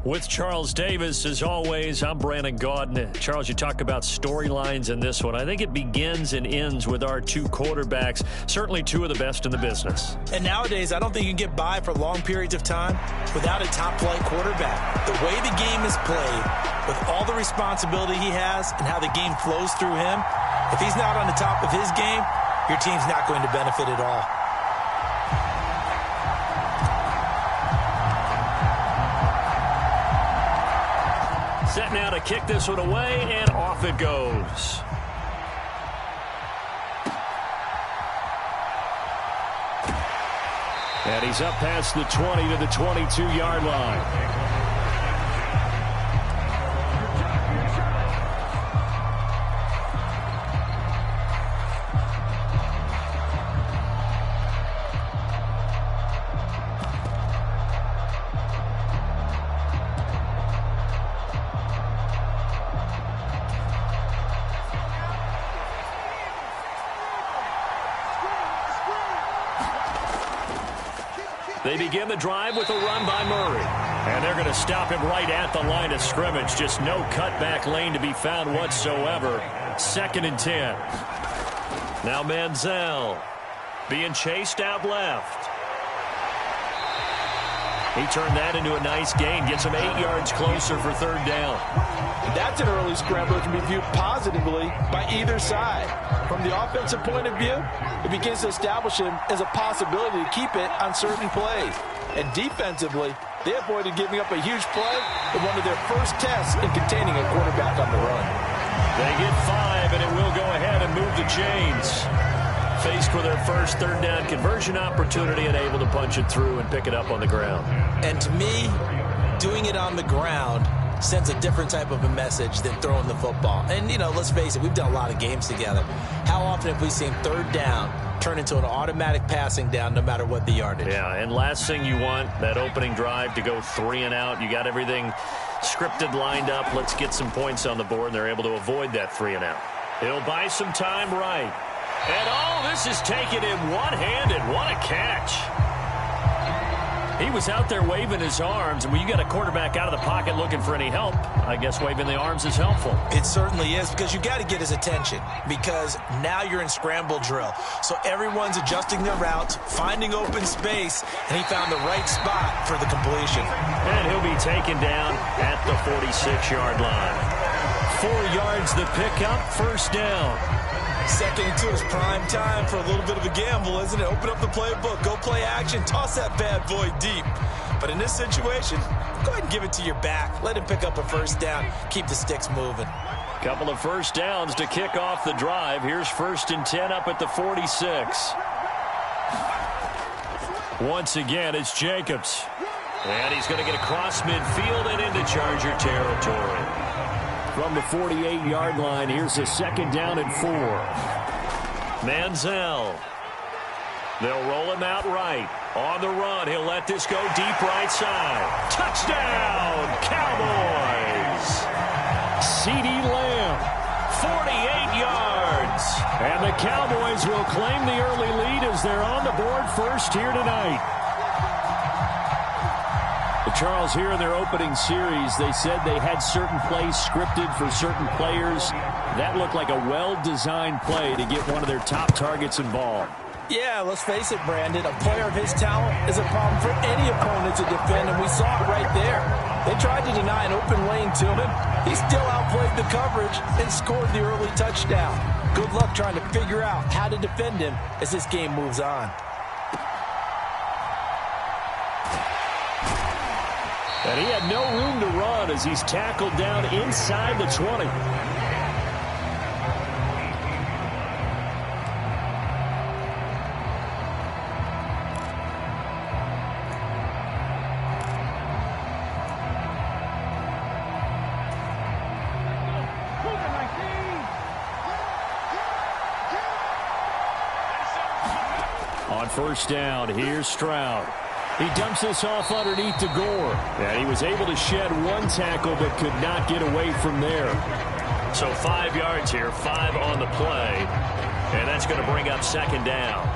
With Charles Davis, as always, I'm Brandon Gaudin. Charles, you talk about storylines in this one. I think it begins and ends with our two quarterbacks, certainly two of the best in the business. And nowadays, I don't think you can get by for long periods of time without a top-flight quarterback. The way the game is played, with all the responsibility he has and how the game flows through him, if he's not on the top of his game, your team's not going to benefit at all. Set now to kick this one away, and off it goes. And he's up past the 20 to the 22-yard line. They begin the drive with a run by Murray. And they're going to stop him right at the line of scrimmage. Just no cutback lane to be found whatsoever. 2nd and 10. Now Manziel being chased out left. He turned that into a nice gain. Gets him 8 yards closer for 3rd down. That's an early scrambler that can be viewed positively by either side. From the offensive point of view, it begins to establish him as a possibility to keep it on certain plays. And defensively, they avoided giving up a huge play in one of their first tests in containing a quarterback on the run. They get 5, and it will go ahead and move the chains. Faced with their first 3rd down conversion opportunity and able to punch it through and pick it up on the ground. And to me, doing it on the ground sends a different type of a message than throwing the football. And, you know, let's face it, we've done a lot of games together. How often have we seen 3rd down turn into an automatic passing down no matter what the yardage? Yeah, and last thing you want, that opening drive to go 3 and out. You got everything scripted, lined up. Let's get some points on the board, and they're able to avoid that 3 and out. He'll buy some time right. And, oh, this is taken in one-handed. What a catch. He was out there waving his arms, and when you got a quarterback out of the pocket looking for any help, I guess waving the arms is helpful. It certainly is, because you got to get his attention, because now you're in scramble drill. So everyone's adjusting their routes, finding open space, and he found the right spot for the completion. And he'll be taken down at the 46-yard line. 4 yards the pickup, 1st down. 2nd and 2 is prime time for a little bit of a gamble, isn't it? Open up the playbook, go play action, toss that bad boy deep. But in this situation, go ahead and give it to your back. Let him pick up a 1st down. Keep the sticks moving. Couple of 1st downs to kick off the drive. Here's 1st and 10 up at the 46. Once again, it's Jacobs. And he's going to get across midfield and into Charger territory. From the 48-yard line, here's a 2nd down and 4. Manziel. They'll roll him out right. On the run, he'll let this go deep right side. Touchdown, Cowboys! CeeDee Lamb, 48 yards. And the Cowboys will claim the early lead as they're on the board first here tonight. Charles, here in their opening series, they said they had certain plays scripted for certain players. That looked like a well-designed play to get one of their top targets involved. Yeah, let's face it, Brandon. A player of his talent is a problem for any opponent to defend, and we saw it right there. They tried to deny an open lane to him. He still outplayed the coverage and scored the early touchdown. Good luck trying to figure out how to defend him as this game moves on. And he had no room to run as he's tackled down inside the 20. On 1st down, here's Stroud. He dumps this off underneath to Gore. And he was able to shed one tackle but could not get away from there. So 5 yards here, 5 on the play. And that's going to bring up 2nd down.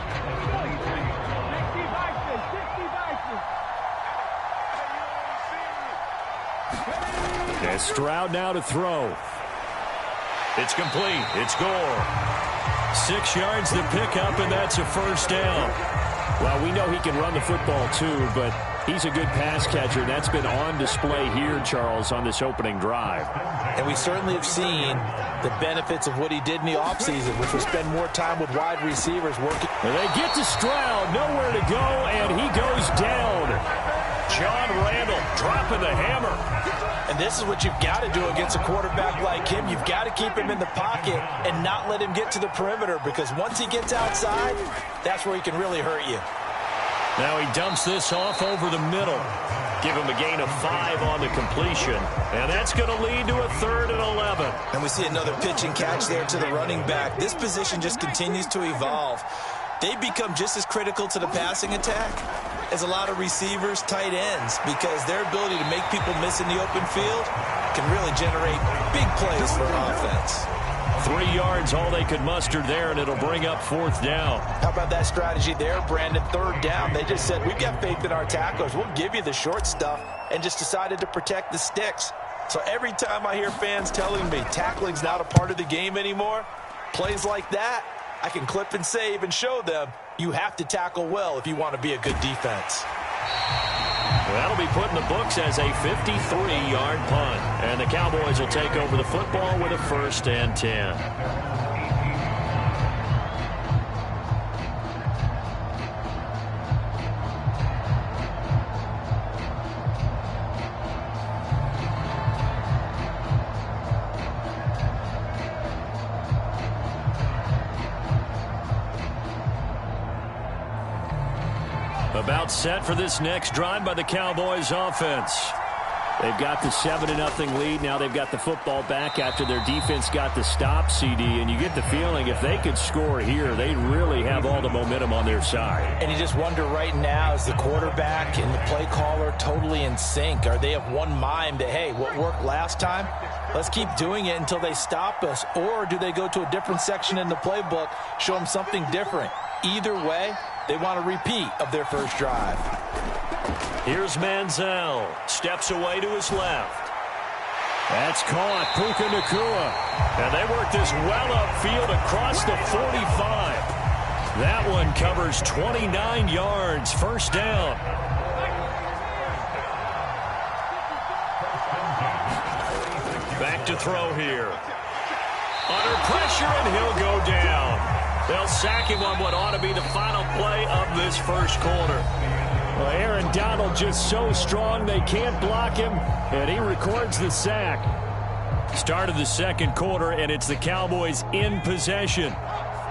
And Stroud now to throw. It's complete. It's Gore. 6 yards to pick up, and that's a first down. Well, we know he can run the football too, but he's a good pass catcher. That's been on display here, Charles, on this opening drive. And we certainly have seen the benefits of what he did in the offseason, which was spend more time with wide receivers working. And they get to Stroud, nowhere to go, and he goes down. John Randall dropping the hammer. And this is what you've got to do against a quarterback like him. You've got to keep him in the pocket and not let him get to the perimeter, because once he gets outside, that's where he can really hurt you. Now he dumps this off over the middle. Give him a gain of 5 on the completion. And that's going to lead to a 3rd and 11. And we see another pitch and catch there to the running back. This position just continues to evolve. They become just as critical to the passing attack as a lot of receivers, tight ends, because their ability to make people miss in the open field can really generate big plays for offense. 3 yards, all they could muster there, and it'll bring up 4th down. How about that strategy there, Brandon? 3rd down. They just said, we've got faith in our tacklers. We'll give you the short stuff, and just decided to protect the sticks. So every time I hear fans telling me tackling's not a part of the game anymore, plays like that, I can clip and save and show them you have to tackle well if you want to be a good defense. That'll be put in the books as a 53-yard punt. And the Cowboys will take over the football with a 1st and 10. About set for this next drive by the Cowboys offense. They've got the 7-0 lead. Now they've got the football back after their defense got the stop, CD. And you get the feeling if they could score here, they really have all the momentum on their side. And you just wonder right now, is the quarterback and the play caller totally in sync? Are they of one mind that, hey, what worked last time, let's keep doing it until they stop us? Or do they go to a different section in the playbook, show them something different? Either way, they want a repeat of their first drive. Here's Manziel. Steps away to his left. That's caught. Puka Nacua. And they work this well upfield across the 45. That one covers 29 yards. First down. Back to throw here. Under pressure, and he'll go down. They'll sack him on what ought to be the final play of this first quarter. Well, Aaron Donald just so strong they can't block him, and he records the sack. Start of the second quarter, and it's the Cowboys in possession.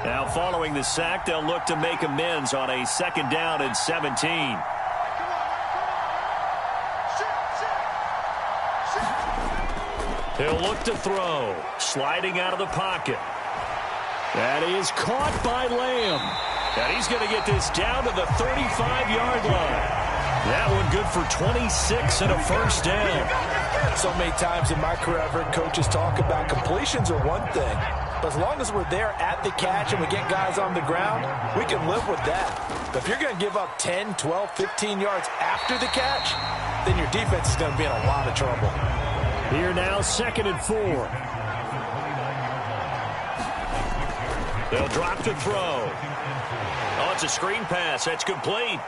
Now following the sack, they'll look to make amends on a 2nd down and 17. He'll look to throw, sliding out of the pocket. That is caught by Lamb. And he's going to get this down to the 35-yard line. That one good for 26 and a first down. So many times in my career, I've heard coaches talk about completions are one thing. But as long as we're there at the catch and we get guys on the ground, we can live with that. But if you're going to give up 10, 12, 15 yards after the catch, then your defense is going to be in a lot of trouble. Here now, 2nd and 4. They'll drop to throw. Oh, it's a screen pass. That's complete.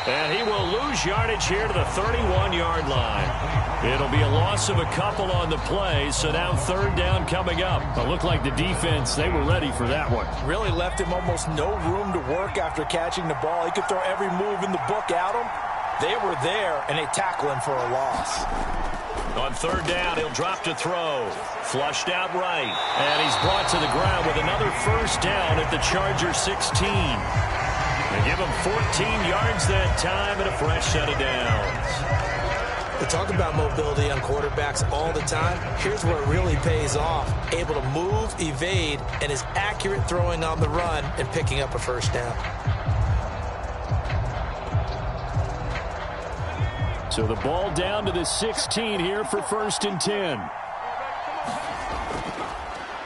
And he will lose yardage here to the 31-yard line. It'll be a loss of a couple on the play, so now 3rd down coming up. It looked like the defense, they were ready for that one. Really left him almost no room to work after catching the ball. He could throw every move in the book at him. They were there, and they tackle him for a loss. On 3rd down, he'll drop to throw. Flushed out right. And he's brought to the ground with another first down at the Charger 16. They give him 14 yards that time and a fresh set of downs. We talk about mobility on quarterbacks all the time. Here's where it really pays off. Able to move, evade, and is accurate throwing on the run and picking up a first down. So the ball down to the 16 here for 1st and 10.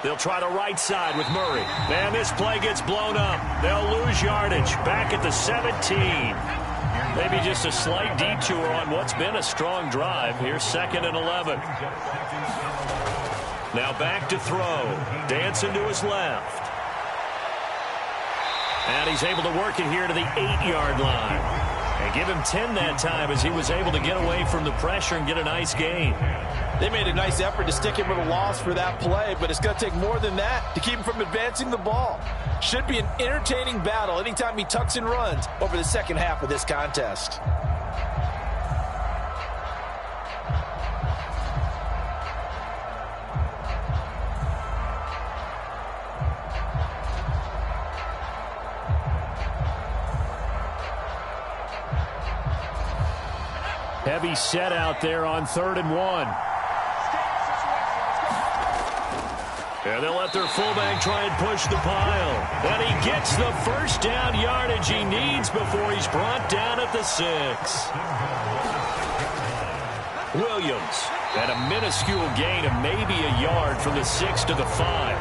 They'll try the right side with Murray. And this play gets blown up. They'll lose yardage. Back at the 17. Maybe just a slight detour on what's been a strong drive. Here's 2nd and 11. Now back to throw. Dancing to his left. And he's able to work it here to the 8-yard line. And give him 10 that time as he was able to get away from the pressure and get a nice gain. They made a nice effort to stick him with a loss for that play, but it's going to take more than that to keep him from advancing the ball. Should be an entertaining battle anytime he tucks and runs over the second half of this contest. Heavy set out there on 3rd and 1. And they'll let their fullback try and push the pile. And he gets the first down yardage he needs before he's brought down at the 6. Williams at a minuscule gain of maybe a yard from the 6 to the 5.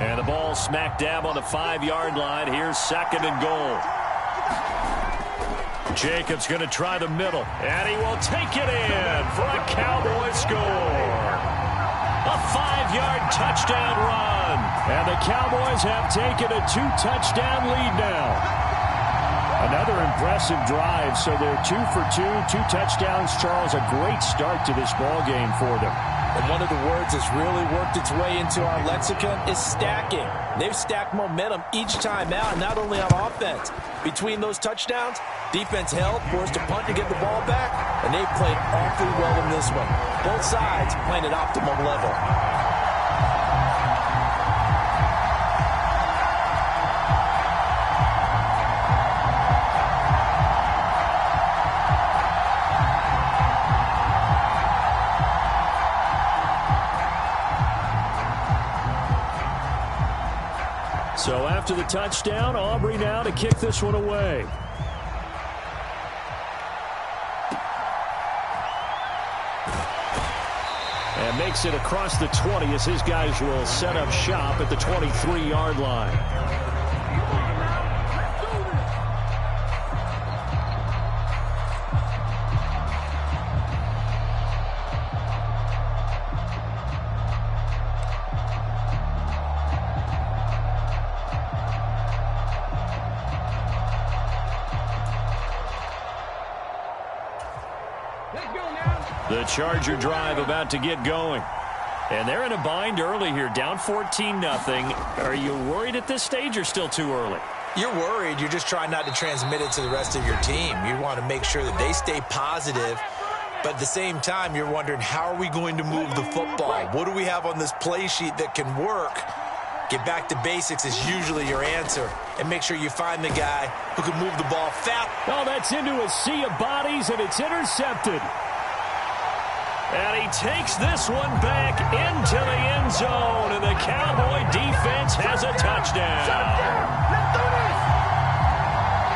And the ball smack dab on the 5-yard line. Here's 2nd and goal. Jacobs going to try the middle. And he will take it in for a Cowboy score. A 5-yard touchdown run. And the Cowboys have taken a 2-touchdown lead now. Another impressive drive. So they're 2 for 2, 2 touchdowns. Charles, a great start to this ball game for them. And one of the words that's really worked its way into our lexicon is stacking. They've stacked momentum each time out, and not only on offense. Between those touchdowns, defense held, forced a punt to get the ball back, and they played awfully well in this one. Both sides playing at optimum level. So after the touchdown, Aubrey now to kick this one away. And makes it across the 20 as his guys will set up shop at the 23-yard line. The Charger drive about to get going. And they're in a bind early here, down 14-0. Are you worried at this stage or still too early? You're worried. You're just trying not to transmit it to the rest of your team. You want to make sure that they stay positive. But at the same time, you're wondering, how are we going to move the football? What do we have on this play sheet that can work? Get back to basics is usually your answer. And make sure you find the guy who can move the ball fast. Oh, that's into a sea of bodies, and it's intercepted. And he takes this one back into the end zone, and the Cowboy defense has a touchdown.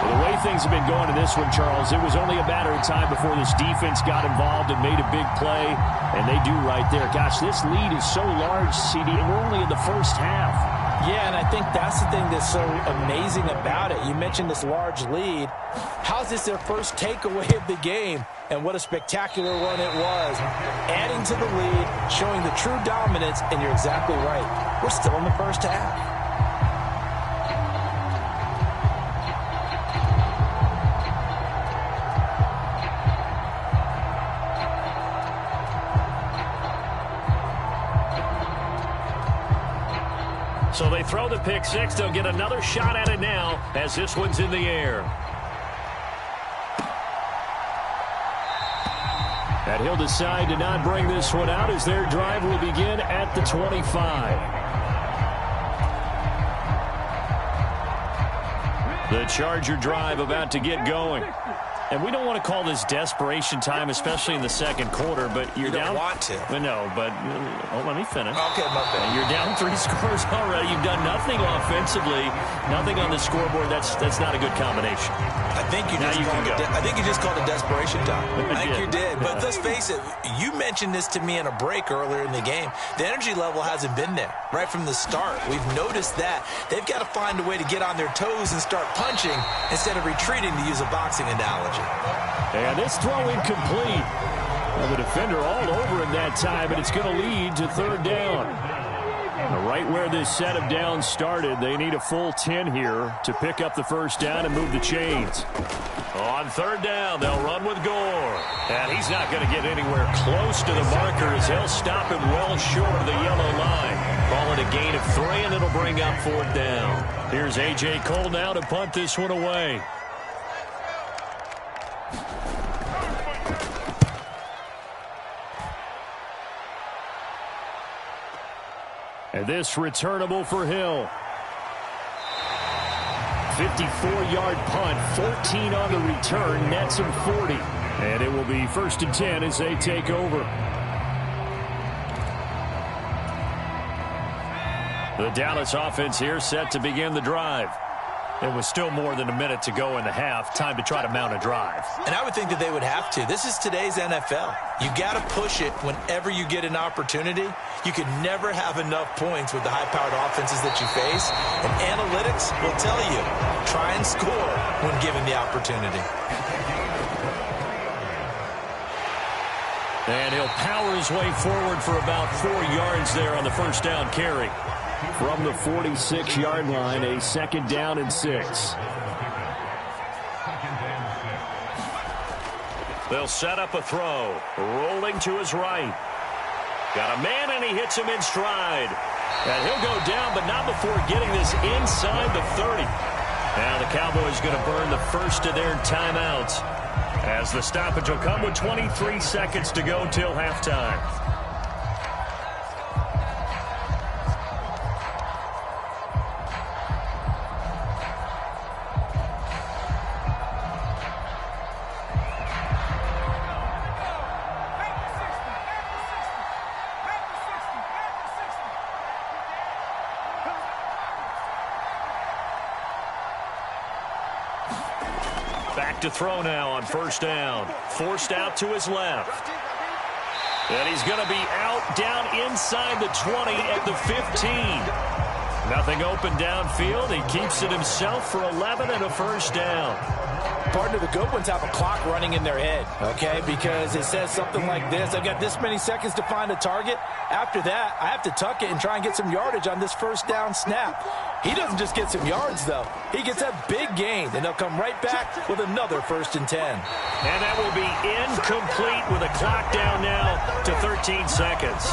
Well, the way things have been going in this one, Charles, it was only a matter of time before this defense got involved and made a big play, and they do right there. Gosh, this lead is so large, CD, and we're only in the first half. Yeah, and I think that's the thing that's so amazing about it. You mentioned this large lead. How's this their first takeaway of the game? And what a spectacular run it was. Adding to the lead, showing the true dominance, and you're exactly right. We're still in the first half. So they throw the pick six. They'll get another shot at it now as this one's in the air. And he'll decide to not bring this one out as their drive will begin at the 25. The Charger drive about to get going. And we don't want to call this desperation time, especially in the second quarter, but you're down. You don't want to. No, but let me finish. Okay, my bad. You're down 3 scores already. You've done nothing offensively, nothing on the scoreboard. That's not a good combination. I think you just called it desperation time. I think you did. But let's face it, you mentioned this to me in a break earlier in the game. The energy level hasn't been there right from the start. We've noticed that. They've got to find a way to get on their toes and start punching instead of retreating, to use a boxing analogy. And this throw incomplete. Well, the defender all over him that time, and it's going to lead to third down. Right where this set of downs started, they need a full 10 here to pick up the first down and move the chains. On third down, they'll run with Gore. And he's not going to get anywhere close to the marker as he'll stop him well short of the yellow line. Call it a gain of 3, and it'll bring up fourth down. Here's A.J. Cole now to punt this one away. And this returnable for Hill. 54-yard punt, 14 on the return, nets him 40. And it will be 1st and 10 as they take over. The Dallas offense here set to begin the drive. It was still more than a minute to go in the half. Time to try to mount a drive. And I would think that they would have to. This is today's NFL. You got to push it whenever you get an opportunity. You can never have enough points with the high-powered offenses that you face. And analytics will tell you, try and score when given the opportunity. And he'll power his way forward for about 4 yards there on the first down carry. From the 46-yard line, a 2nd down and 6. They'll set up a throw. Rolling to his right. Got a man, and he hits him in stride. And he'll go down, but not before getting this inside the 30. Now the Cowboys going to burn the first of their timeouts, as the stoppage will come with 23 seconds to go till halftime. Back to throw now on first down. Forced out to his left. And he's going to be out down inside the 20 at the 15. Nothing open downfield. He keeps it himself for 11 and a first down. Partner, the good ones have a clock running in their head, okay? Because it says something like this: I've got this many seconds to find a target. After that, I have to tuck it and try and get some yardage on this first down snap. He doesn't just get some yards, though. He gets a big gain, and they'll come right back with another 1st and 10. And that will be incomplete with a clock down now to 13 seconds.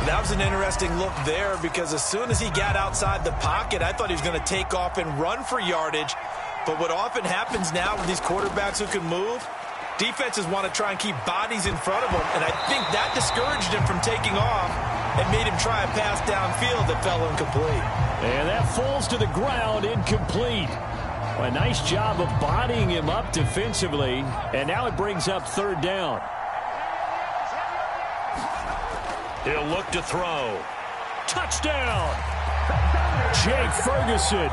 That was an interesting look there, because as soon as he got outside the pocket, I thought he was going to take off and run for yardage. But what often happens now with these quarterbacks who can move, defenses want to try and keep bodies in front of them, and I think that discouraged him from taking off and made him try a pass downfield that fell incomplete. And that falls to the ground, incomplete. Well, a nice job of bodying him up defensively, and now it brings up 3rd down. He'll look to throw. Touchdown! Jake Ferguson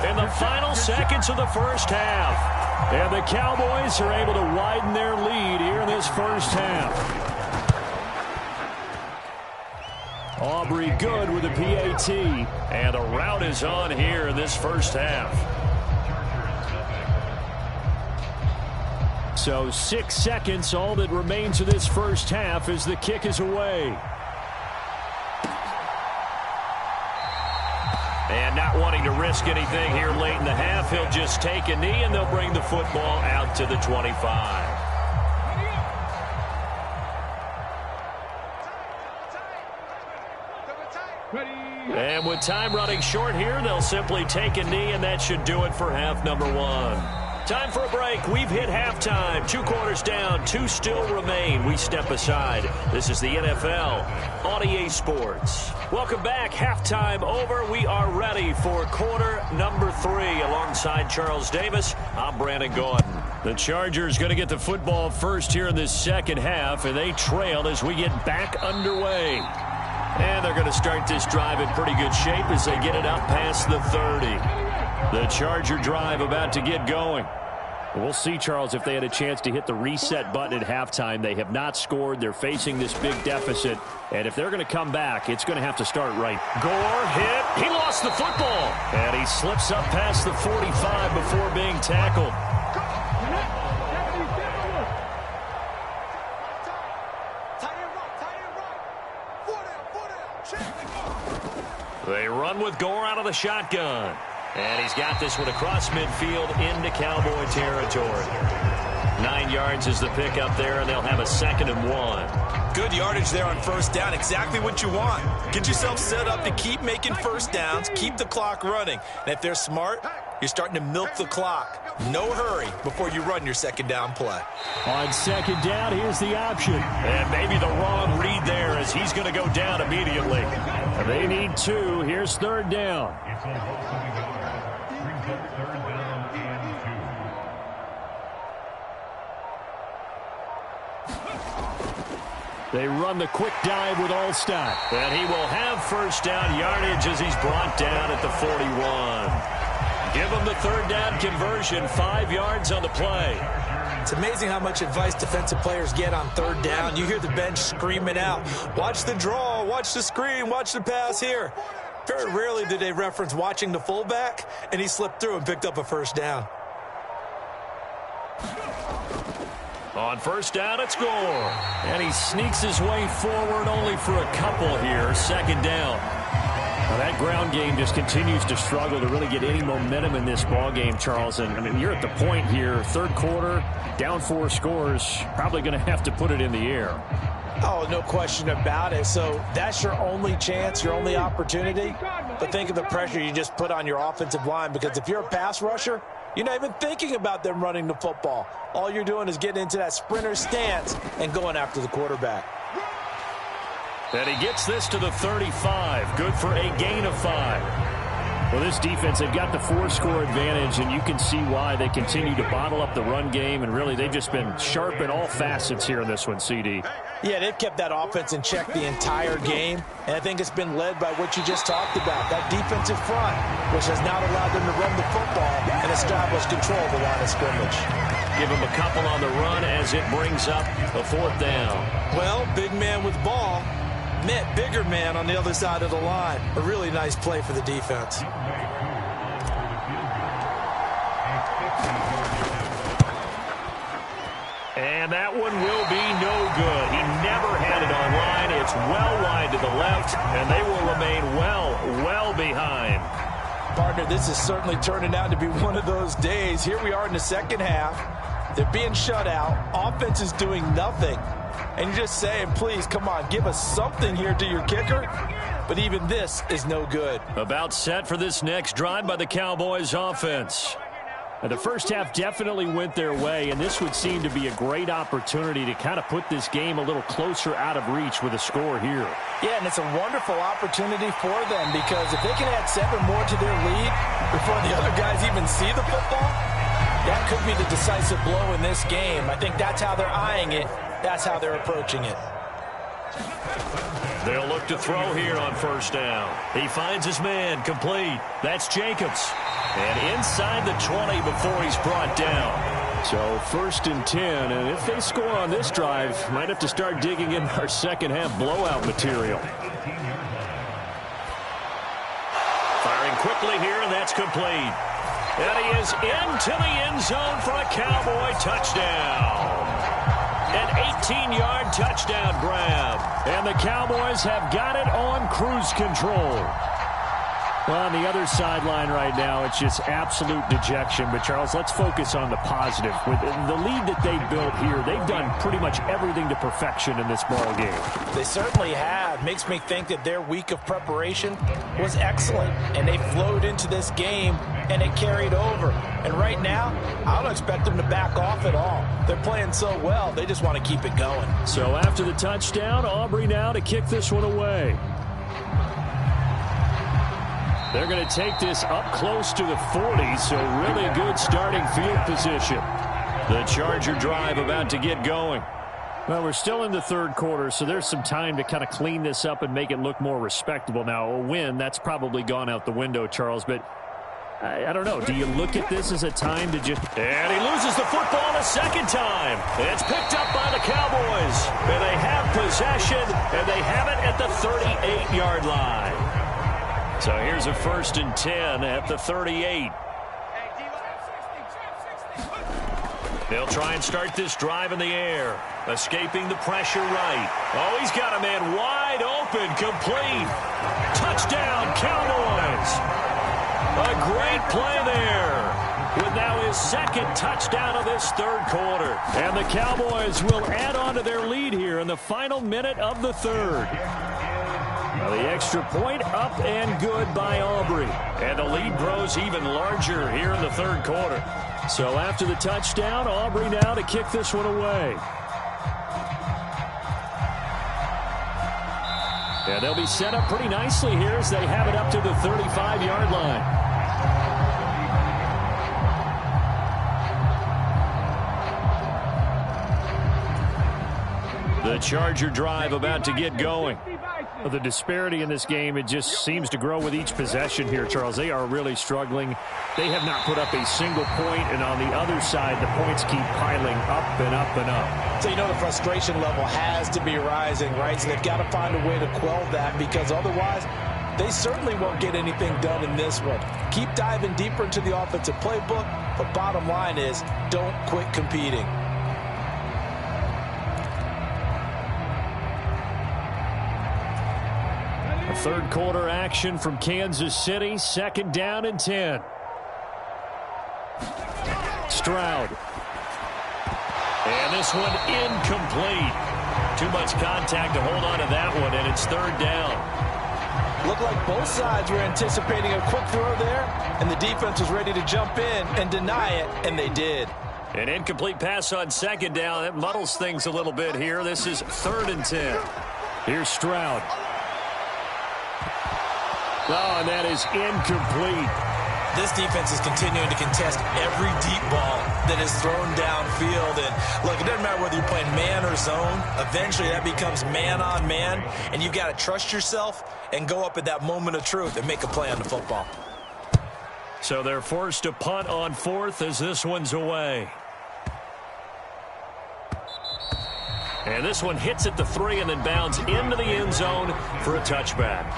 in the final seconds of the first half. And the Cowboys are able to widen their lead here in this first half. Aubrey good with a PAT. And the route is on here in this first half. So 6 seconds, all that remains of this first half as the kick is away. And not wanting to risk anything here late in the half, he'll just take a knee, and they'll bring the football out to the 25. And with time running short here, they'll simply take a knee, and that should do it for half number 1. Time for a break. We've hit halftime. 2 quarters down, 2 still remain. We step aside. This is the NFL on EA Sports. Welcome back. Halftime over. We are ready for quarter number 3. Alongside Charles Davis, I'm Brandon Gordon. The Chargers going to get the football first here in this second half, and they trail as we get back underway. And they're going to start this drive in pretty good shape as they get it up past the 30. The Charger drive about to get going. We'll see, Charles, if they had a chance to hit the reset button at halftime. They have not scored. They're facing this big deficit. And if they're going to come back, it's going to have to start right. Gore hit. He lost the football. And he slips up past the 45 before being tackled. They run with Gore out of the shotgun. And he's got this one across midfield into Cowboy territory. 9 yards is the pickup there, and they'll have a 2nd and 1. Good yardage there on first down. Exactly what you want. Get yourself set up to keep making first downs, keep the clock running. And if they're smart, you're starting to milk the clock. No hurry before you run your 2nd down play. On 2nd down, here's the option. And maybe the wrong read there as he's going to go down immediately. They need 2. Here's 3rd down. They run the quick dive with Allstott. And he will have first down yardage as he's brought down at the 41. Give him the 3rd down conversion, 5 yards on the play. It's amazing how much advice defensive players get on 3rd down. You hear the bench screaming out, watch the draw, watch the screen, watch the pass here. Very rarely do they reference watching the fullback, and he slipped through and picked up a first down. On first down, it's Gore. And he sneaks his way forward only for a couple here. 2nd down. Now that ground game just continues to struggle to really get any momentum in this ball game, Charles. And I mean, you're at the point here, 3rd quarter, down 4 scores, probably going to have to put it in the air. Oh, no question about it. So that's your only chance, your only opportunity. But think of the pressure you just put on your offensive line, because if you're a pass rusher, you're not even thinking about them running the football. All you're doing is getting into that sprinter stance and going after the quarterback. And he gets this to the 35. Good for a gain of 5. Well, this defense, they've got the 4-score advantage, and you can see why they continue to bottle up the run game. And really, they've just been sharp in all facets here in this one, CD. Yeah, they've kept that offense in check the entire game. And I think it's been led by what you just talked about, that defensive front, which has not allowed them to run the football and establish control of the line of scrimmage. Give him a couple on the run as it brings up a 4th down. Well, big man with ball met bigger man on the other side of the line. A really nice play for the defense. And that one will be no good. He never had it on line. It's well wide to the left, and they will remain well behind. Partner, this is certainly turning out to be one of those days. Here we are in the 2nd half. They're being shut out. Offense is doing nothing. And you're just saying, please, come on, give us something here to your kicker. But even this is no good. About set for this next drive by the Cowboys offense. And the first half definitely went their way, and this would seem to be a great opportunity to kind of put this game a little closer out of reach with a score here. Yeah, and it's a wonderful opportunity for them, because if they can add 7 more to their lead before the other guys even see the football, that could be the decisive blow in this game. I think that's how they're eyeing it. That's how they're approaching it. They'll look to throw here on first down. He finds his man, complete. That's Jacobs. And inside the 20 before he's brought down. So 1st and 10, and if they score on this drive, might have to start digging in our second half blowout material. Firing quickly here, and that's complete. And he is into the end zone for a Cowboy touchdown. An 18-yard touchdown grab. And the Cowboys have got it on cruise control. Well, on the other sideline right now, it's just absolute dejection. But, Charles, let's focus on the positive. With the lead that they built here, they've done pretty much everything to perfection in this ball game. They certainly have. Makes me think that their week of preparation was excellent. And they flowed into this game, and it carried over. And right now, I don't expect them to back off at all. They're playing so well, they just want to keep it going. So after the touchdown, Aubrey now to kick this one away. They're going to take this up close to the 40, so really good starting field position. The Charger drive about to get going. Well, we're still in the third quarter, so there's some time to kind of clean this up and make it look more respectable. Now, a win, that's probably gone out the window, Charles, but I don't know. Do you look at this as a time to just... And he loses the football a second time. It's picked up by the Cowboys. And they have possession, and they have it at the 38-yard line. So here's a 1st and 10 at the 38. They'll try and start this drive in the air. Escaping the pressure right. Oh, he's got a man wide open. Complete. Touchdown, Cowboys. A great play there. With now his second touchdown of this third quarter. And the Cowboys will add on to their lead here in the final minute of the third. Now the extra point up and good by Aubrey. And the lead grows even larger here in the third quarter. So after the touchdown, Aubrey now to kick this one away. Yeah, they'll be set up pretty nicely here as they have it up to the 35-yard line. The Charger drive about to get going. Well, the disparity in this game, it just seems to grow with each possession here, Charles. They are really struggling. They have not put up a single point, and on the other side, the points keep piling up and up and up. So, you know, the frustration level has to be rising, right? So they've got to find a way to quell that, because otherwise they certainly won't get anything done in this one. Keep diving deeper into the offensive playbook, but bottom line is don't quit competing. Third quarter action from Kansas City. 2nd down and 10. Stroud. And this one incomplete. Too much contact to hold on to that one, and it's 3rd down. Looked like both sides were anticipating a quick throw there, and the defense was ready to jump in and deny it, and they did. An incomplete pass on 2nd down. That muddles things a little bit here. This is 3rd and 10. Here's Stroud. Oh, and that is incomplete. This defense is continuing to contest every deep ball that is thrown downfield. And, look, it doesn't matter whether you're playing man or zone. Eventually, that becomes man on man. And you've got to trust yourself and go up at that moment of truth and make a play on the football. So they're forced to punt on 4th as this one's away. And this one hits at the 3 and then bounds into the end zone for a touchback.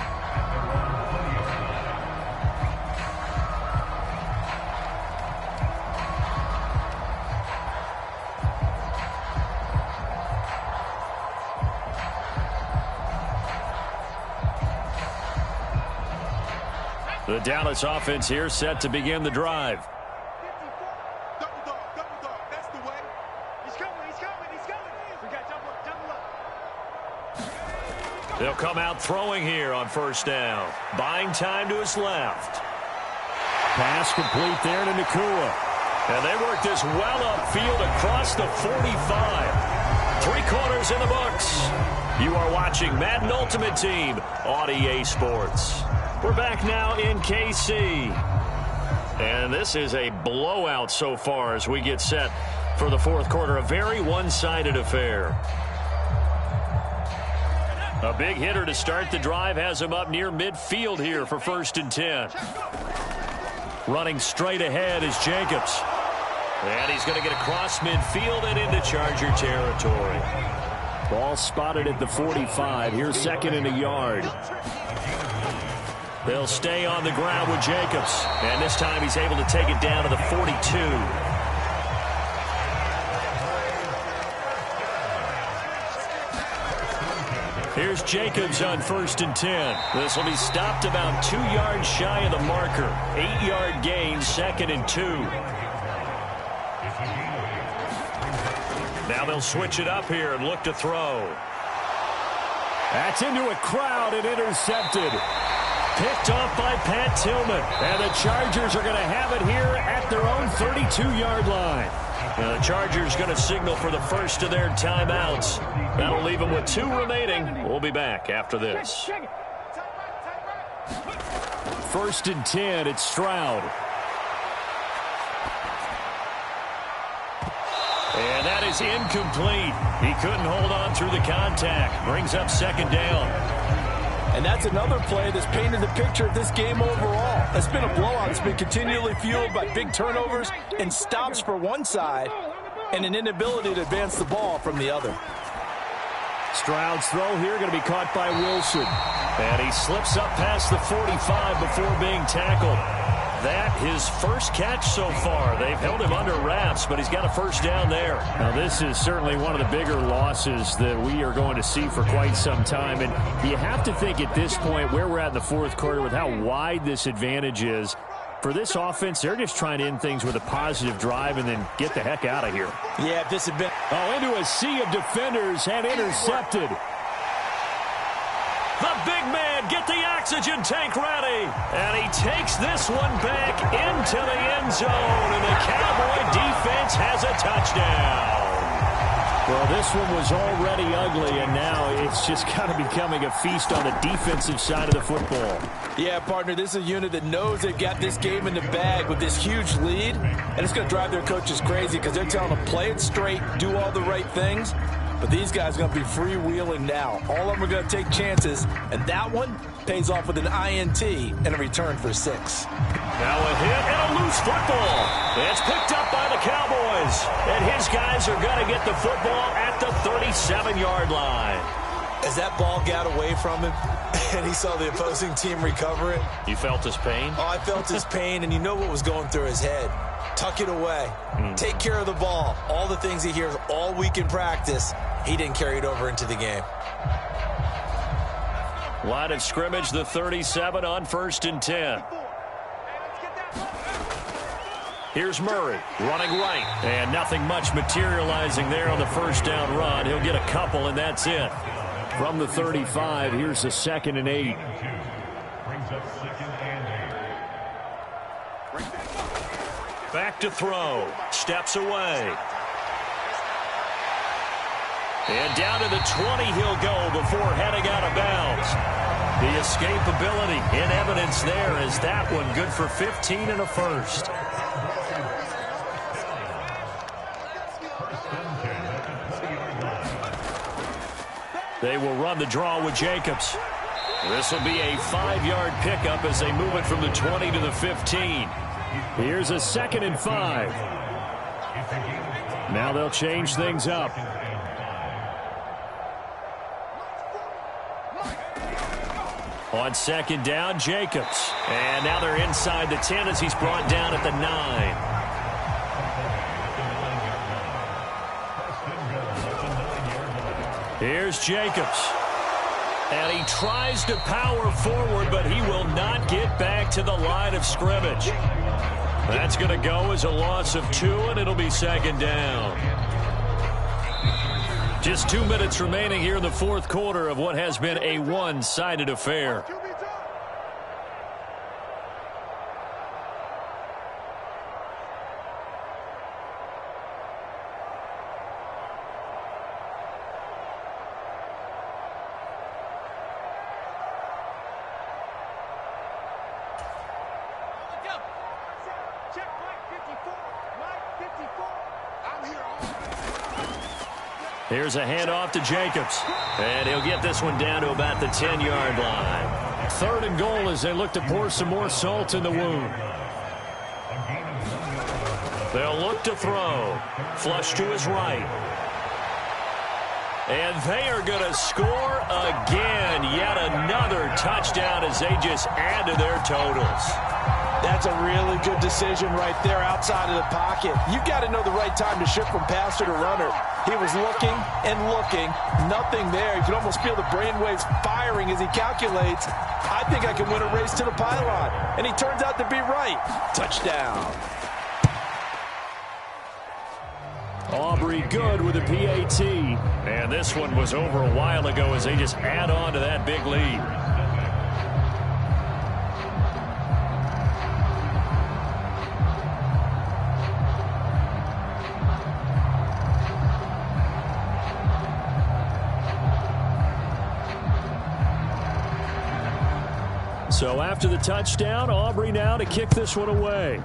The Dallas offense here set to begin the drive. That's the way. He's coming. We got double up. They'll come out throwing here on 1st down. Buying time to his left. Pass complete there to Nakua. And they work this well upfield across the 45. 3 quarters in the books. You are watching Madden Ultimate Team on EA Sports. We're back now in KC. And this is a blowout so far as we get set for the 4th quarter. A very one-sided affair. A big hitter to start the drive has him up near midfield here for 1st and 10. Running straight ahead is Jacobs. And he's going to get across midfield and into Charger territory. Ball spotted at the 45. Here's 2nd and a yard. They'll stay on the ground with Jacobs. And this time he's able to take it down to the 42. Here's Jacobs on 1st and 10. This will be stopped about 2 yards shy of the marker. 8-yard gain, 2nd and 2. Now they'll switch it up here and look to throw. That's into a crowd and intercepted. Picked off by Pat Tillman. And the Chargers are going to have it here at their own 32-yard line. Now the Chargers going to signal for the first of their timeouts. That'll leave them with 2 remaining. We'll be back after this. 1st and 10, it's Stroud. And that is incomplete. He couldn't hold on through the contact. Brings up second down. And that's another play that's painted the picture of this game overall. It's been a blowout. It's been continually fueled by big turnovers and stops for one side and an inability to advance the ball from the other. Stroud's throw here going to be caught by Wilson. And he slips up past the 45 before being tackled. That his first catch so far. They've held him under wraps, but he's got a first down there. Now, this is certainly one of the bigger losses that we are going to see for quite some time. And you have to think at this point where we're at in the fourth quarter with how wide this advantage is. For this offense, they're just trying to end things with a positive drive and then get the heck out of here. Yeah, if this had been... into a sea of defenders and intercepted. The big man, get the oxygen tank ready. And he takes this one back into the end zone. And the Cowboy defense has a touchdown. Well, this one was already ugly, and now it's just kind of becoming a feast on the defensive side of the football. Yeah, partner, this is a unit that knows they've got this game in the bag with this huge lead, and it's going to drive their coaches crazy because they're telling them play it straight, do all the right things. But these guys are going to be freewheeling now. All of them are going to take chances, and that one pays off with an INT and a return for 6. Now a hit and a loose football. It's picked up by the Cowboys. And his guys are going to get the football at the 37-yard line. As that ball got away from him and he saw the opposing team recover it. You felt his pain? Oh, I felt his pain, and you know what was going through his head. Tuck it away. Take care of the ball. All the things he hears all week in practice, he didn't carry it over into the game. Line of scrimmage, the 37 on 1st and 10. Here's Murray running right. And nothing much materializing there on the first down run. He'll get a couple, and that's it. From the 35, here's the 2nd and 8. Back to throw. Steps away. And down to the 20 he'll go before heading out of bounds. The escapability in evidence there is that one good for 15 and a first. They will run the draw with Jacobs. This will be a 5-yard pickup as they move it from the 20 to the 15. Here's a 2nd and 5. Now they'll change things up. On 2nd down, Jacobs. And now they're inside the 10 as he's brought down at the 9. Here's Jacobs. And he tries to power forward, but he will not get back to the line of scrimmage. That's going to go as a loss of 2, and it'll be 2nd down. Just 2 minutes remaining here in the fourth quarter of what has been a one-sided affair. Here's a handoff to Jacobs. And he'll get this one down to about the 10-yard line. 3rd and goal as they look to pour some more salt in the wound. They'll look to throw. Flush to his right. And they are going to score again. Yet another touchdown as they just add to their totals. That's a really good decision right there outside of the pocket. You've got to know the right time to shift from passer to runner. He was looking and looking. Nothing there. You can almost feel the brainwaves firing as he calculates, I think I can win a race to the pylon. And he turns out to be right. Touchdown. Aubrey good with a PAT. And this one was over a while ago as they just add on to that big lead. So after the touchdown, Aubrey now to kick this one away.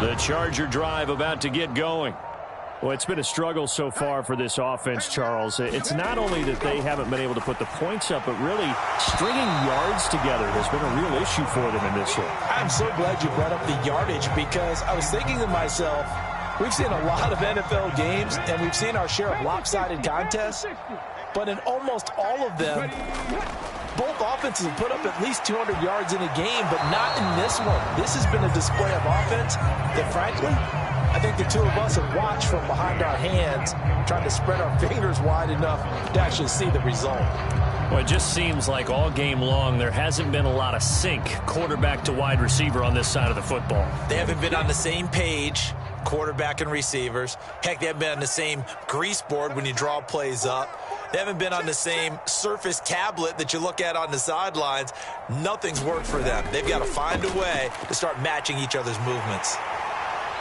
The Charger drive about to get going. Well, it's been a struggle so far for this offense, Charles. It's not only that they haven't been able to put the points up, but really stringing yards together has been a real issue for them in this one. I'm so glad you brought up the yardage because I was thinking to myself, we've seen a lot of NFL games, and we've seen our share of lopsided contests, but in almost all of them, both offenses have put up at least 200 yards in a game, but not in this one. This has been a display of offense that, frankly, I think the two of us have watched from behind our hands, trying to spread our fingers wide enough to actually see the result. Well, it just seems like all game long there hasn't been a lot of sync quarterback to wide receiver on this side of the football. They haven't been on the same page, quarterback and receivers. Heck, they haven't been on the same grease board when you draw plays up. They haven't been on the same surface tablet that you look at on the sidelines. Nothing's worked for them. They've got to find a way to start matching each other's movements.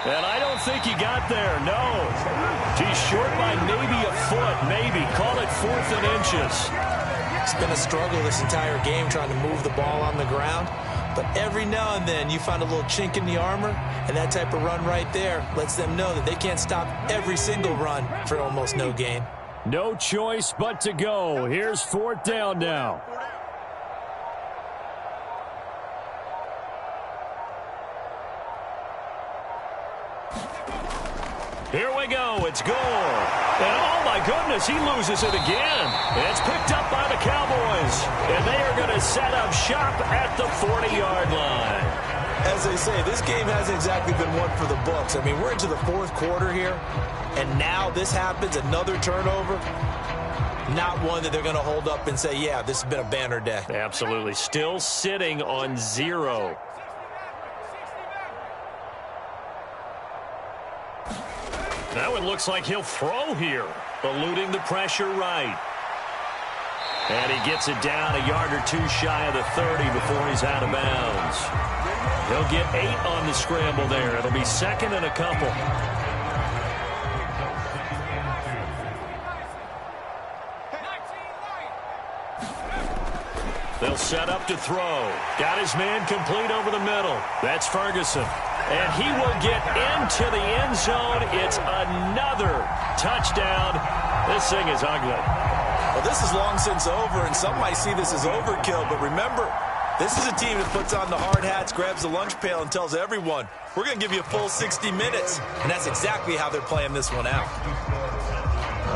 And I don't think he got there, no. He's short by maybe a foot, maybe. Call it 4th and inches. It's been a struggle this entire game trying to move the ball on the ground. But every now and then you find a little chink in the armor, and that type of run right there lets them know that they can't stop every single run for almost no gain. No choice but to go. Here's 4th down now. Here we go. It's Gore. And oh, my goodness, he loses it again. It's picked up by the Cowboys. And they are going to set up shop at the 40-yard line. As they say, this game hasn't exactly been one for the books. I mean, we're into the 4th quarter here, and now this happens, another turnover. Not one that they're going to hold up and say, yeah, this has been a banner day. Absolutely. Still sitting on 0. That one looks like he'll throw here, eluding the pressure right. And he gets it down a yard or two shy of the 30 before he's out of bounds. He'll get 8 on the scramble there. It'll be 2nd and a couple. They'll set up to throw. Got his man complete over the middle. That's Ferguson. And he will get into the end zone. It's another touchdown. This thing is ugly. Well, this is long since over, and some might see this as overkill. But remember, this is a team that puts on the hard hats, grabs the lunch pail, and tells everyone, we're going to give you a full 60 minutes. And that's exactly how they're playing this one out.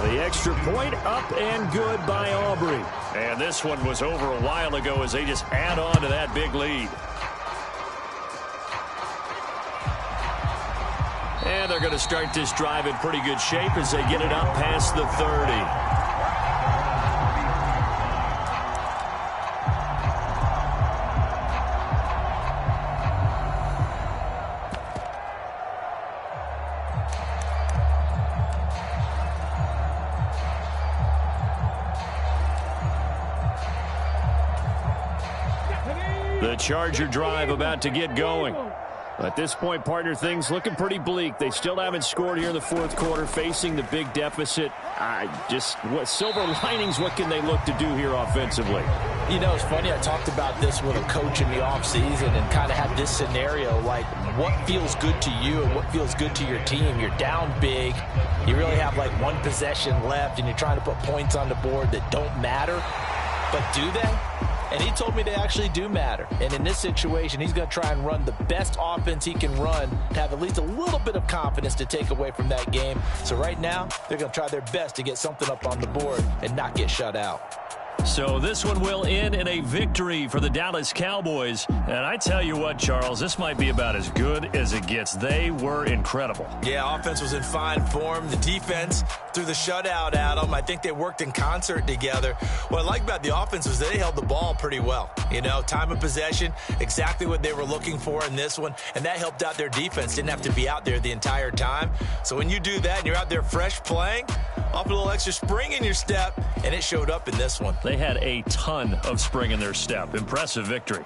The extra point up and good by Aubrey. And this one was over a while ago as they just add on to that big lead. And they're going to start this drive in pretty good shape as they get it up past the 30. The Charger drive about to get going. At this point, partner, things looking pretty bleak. They still haven't scored here in the 4th quarter, facing the big deficit. What silver linings, what can they look to do here offensively? You know, it's funny. I talked about this with a coach in the offseason and kind of had this scenario, like what feels good to you and what feels good to your team. You're down big. You really have like one possession left, and you're trying to put points on the board that don't matter. But do they? And he told me they actually do matter. And in this situation, he's going to try and run the best offense he can run to have at least a little bit of confidence to take away from that game. So right now, they're going to try their best to get something up on the board and not get shut out. So this one will end in a victory for the Dallas Cowboys. And I tell you what, Charles, this might be about as good as it gets. They were incredible. Yeah, offense was in fine form. The defense threw the shutout at them. I think they worked in concert together. What I like about the offense was they held the ball pretty well. You know, time of possession, exactly what they were looking for in this one. And that helped out their defense. Didn't have to be out there the entire time. So when you do that and you're out there fresh playing, off a little extra spring in your step, and it showed up in this one. They had a ton of spring in their step. Impressive victory.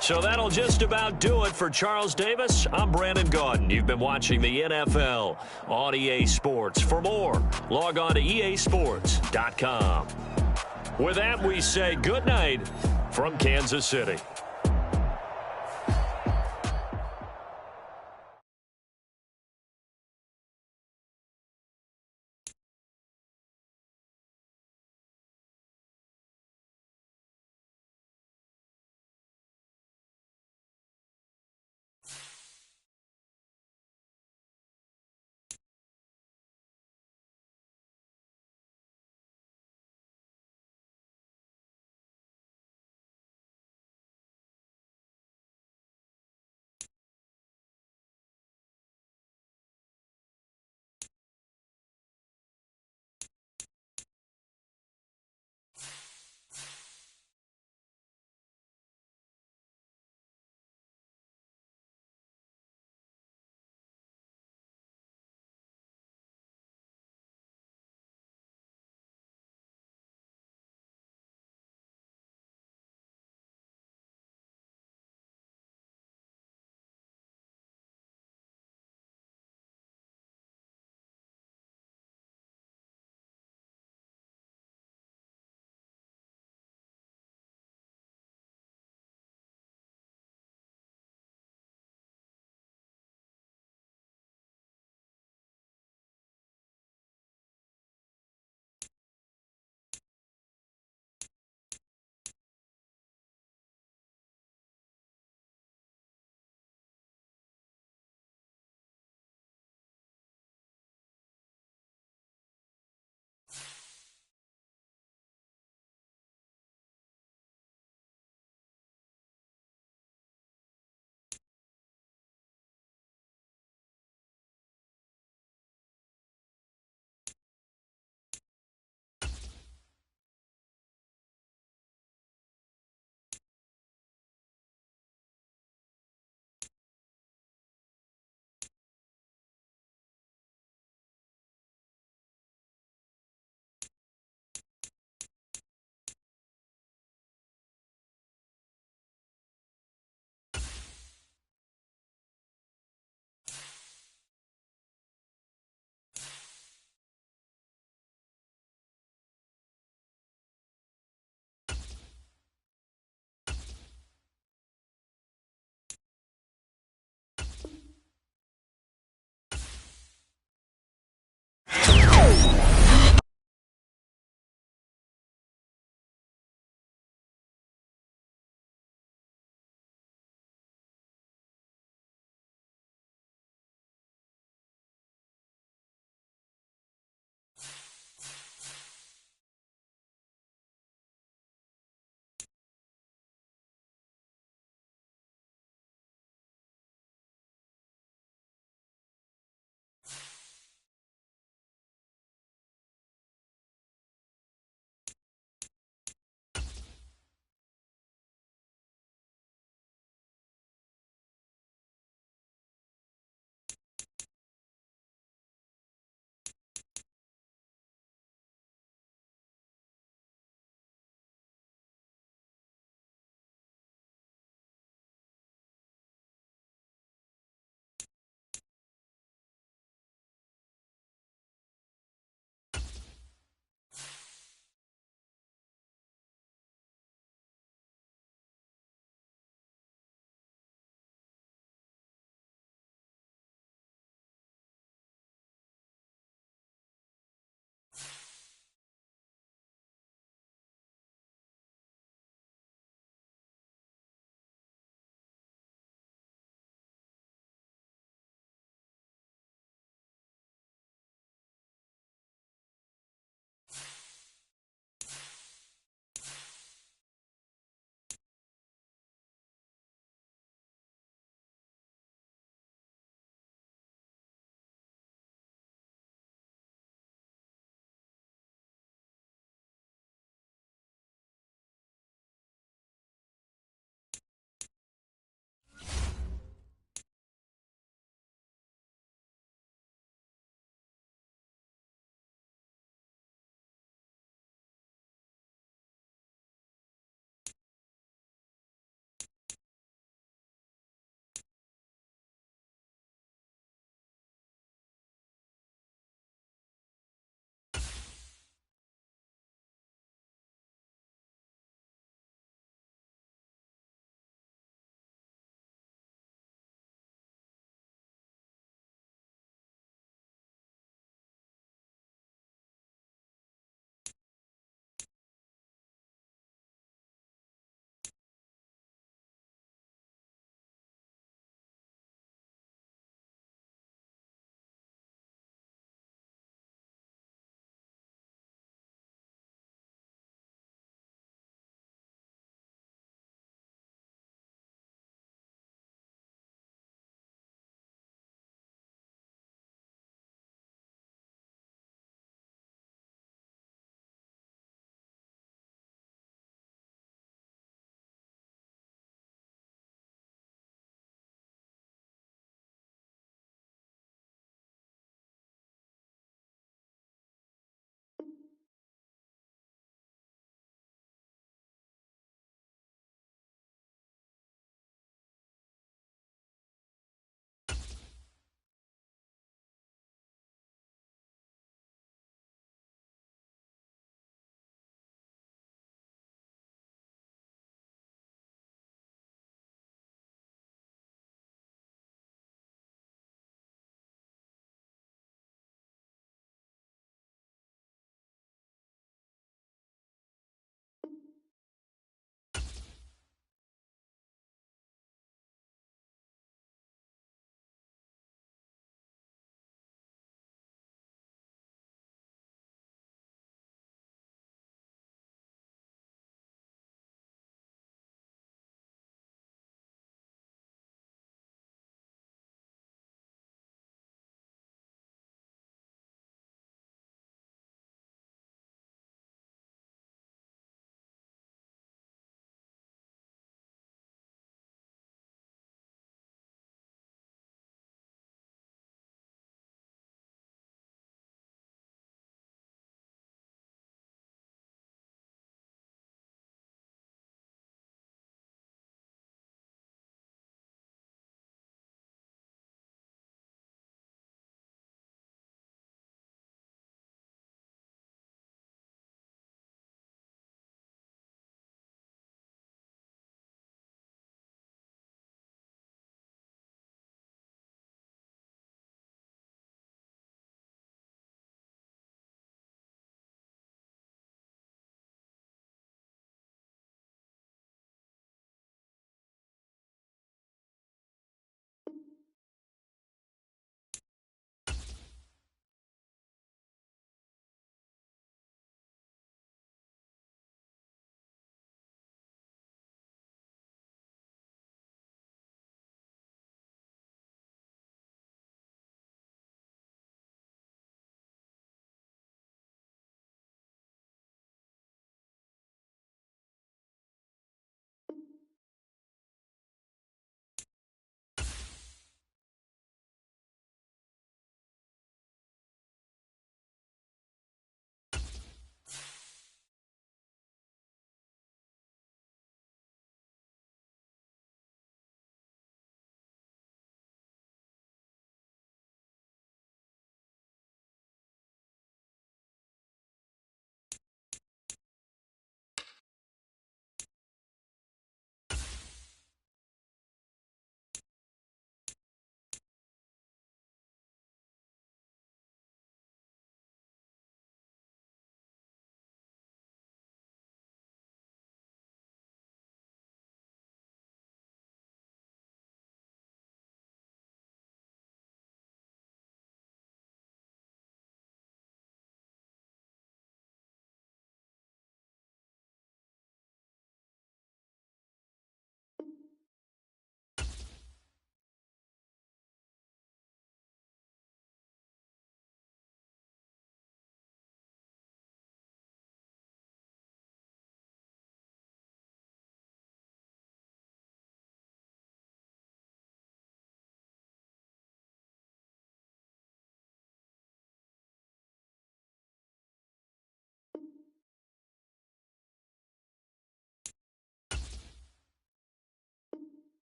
So that'll just about do it for Charles Davis. I'm Brandon Gaudin. You've been watching the NFL on EA Sports. For more, log on to easports.com. With that, we say good night from Kansas City.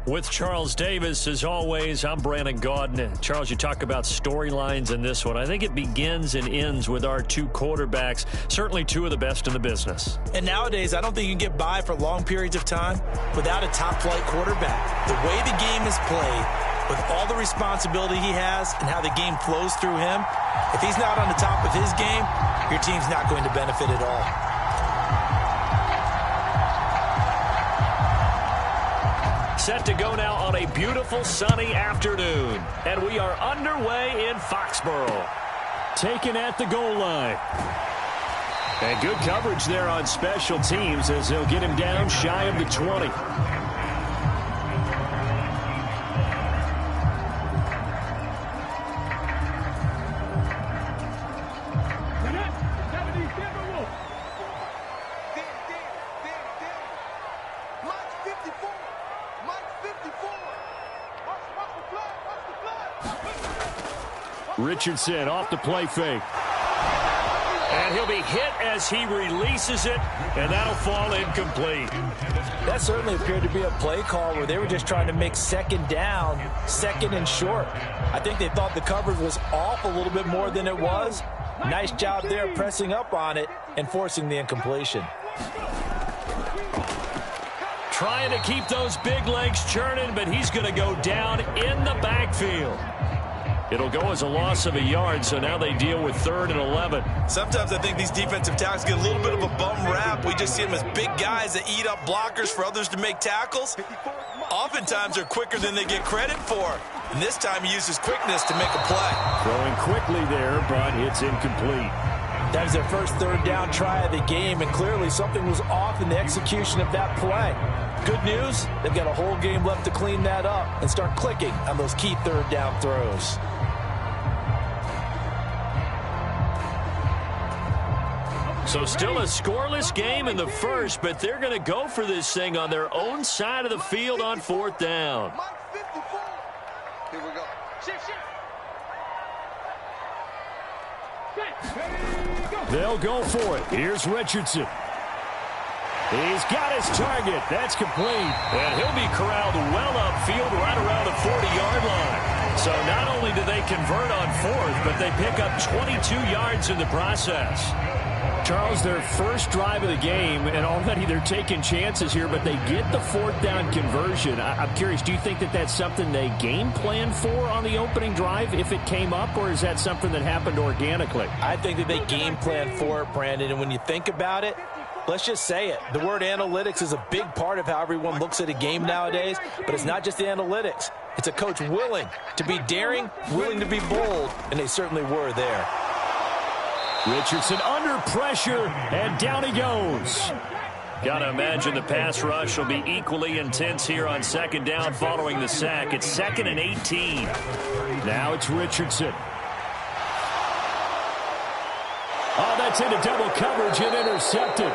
With Charles Davis, as always, I'm Brandon Gaudin. Charles, you talk about storylines in this one. I think it begins and ends with our two quarterbacks, certainly two of the best in the business. And nowadays, I don't think you can get by for long periods of time without a top-flight quarterback. The way the game is played, with all the responsibility he has and how the game flows through him, if he's not on the top of his game, your team's not going to benefit at all. Set to go now on a beautiful sunny afternoon. And we are underway in Foxborough. Taken at the goal line. And good coverage there on special teams as they'll get him down shy of the 20. Richardson off the play fake. And he'll be hit as he releases it, and that'll fall incomplete. That certainly appeared to be a play call where they were just trying to make second down, second and short. I think they thought the coverage was off a little bit more than it was. Nice job there pressing up on it and forcing the incompletion. Trying to keep those big legs churning, but he's going to go down in the backfield. It'll go as a loss of a yard, so now they deal with 3rd and 11. Sometimes I think these defensive tackles get a little bit of a bum rap. We just see them as big guys that eat up blockers for others to make tackles. Oftentimes they're quicker than they get credit for. And this time he uses quickness to make a play. Throwing quickly there, but it's incomplete. That was their first 3rd down try of the game, and clearly something was off in the execution of that play. Good news, they've got a whole game left to clean that up and start clicking on those key 3rd down throws. So still a scoreless game in the first, but they're going to go for this thing on their own side of the field on 4th down. Here we go. They'll go for it. Here's Richardson. He's got his target. That's complete. And he'll be corralled well upfield right around the 40-yard line. So not only do they convert on 4th, but they pick up 22 yards in the process. Charles, their first drive of the game, and already they're taking chances here, but they get the 4th down conversion. I'm curious, do you think that that's something they game plan for on the opening drive if it came up, or is that something that happened organically? I think that they game plan for it, Brandon, and when you think about it, let's just say it. The word analytics is a big part of how everyone looks at a game nowadays, but it's not just the analytics. It's a coach willing to be daring, willing to be bold, and they certainly were there. Richardson under pressure, and down he goes. Got to imagine the pass rush will be equally intense here on 2nd down following the sack. It's 2nd and 18. Now it's Richardson. Oh, that's into double coverage and intercepted.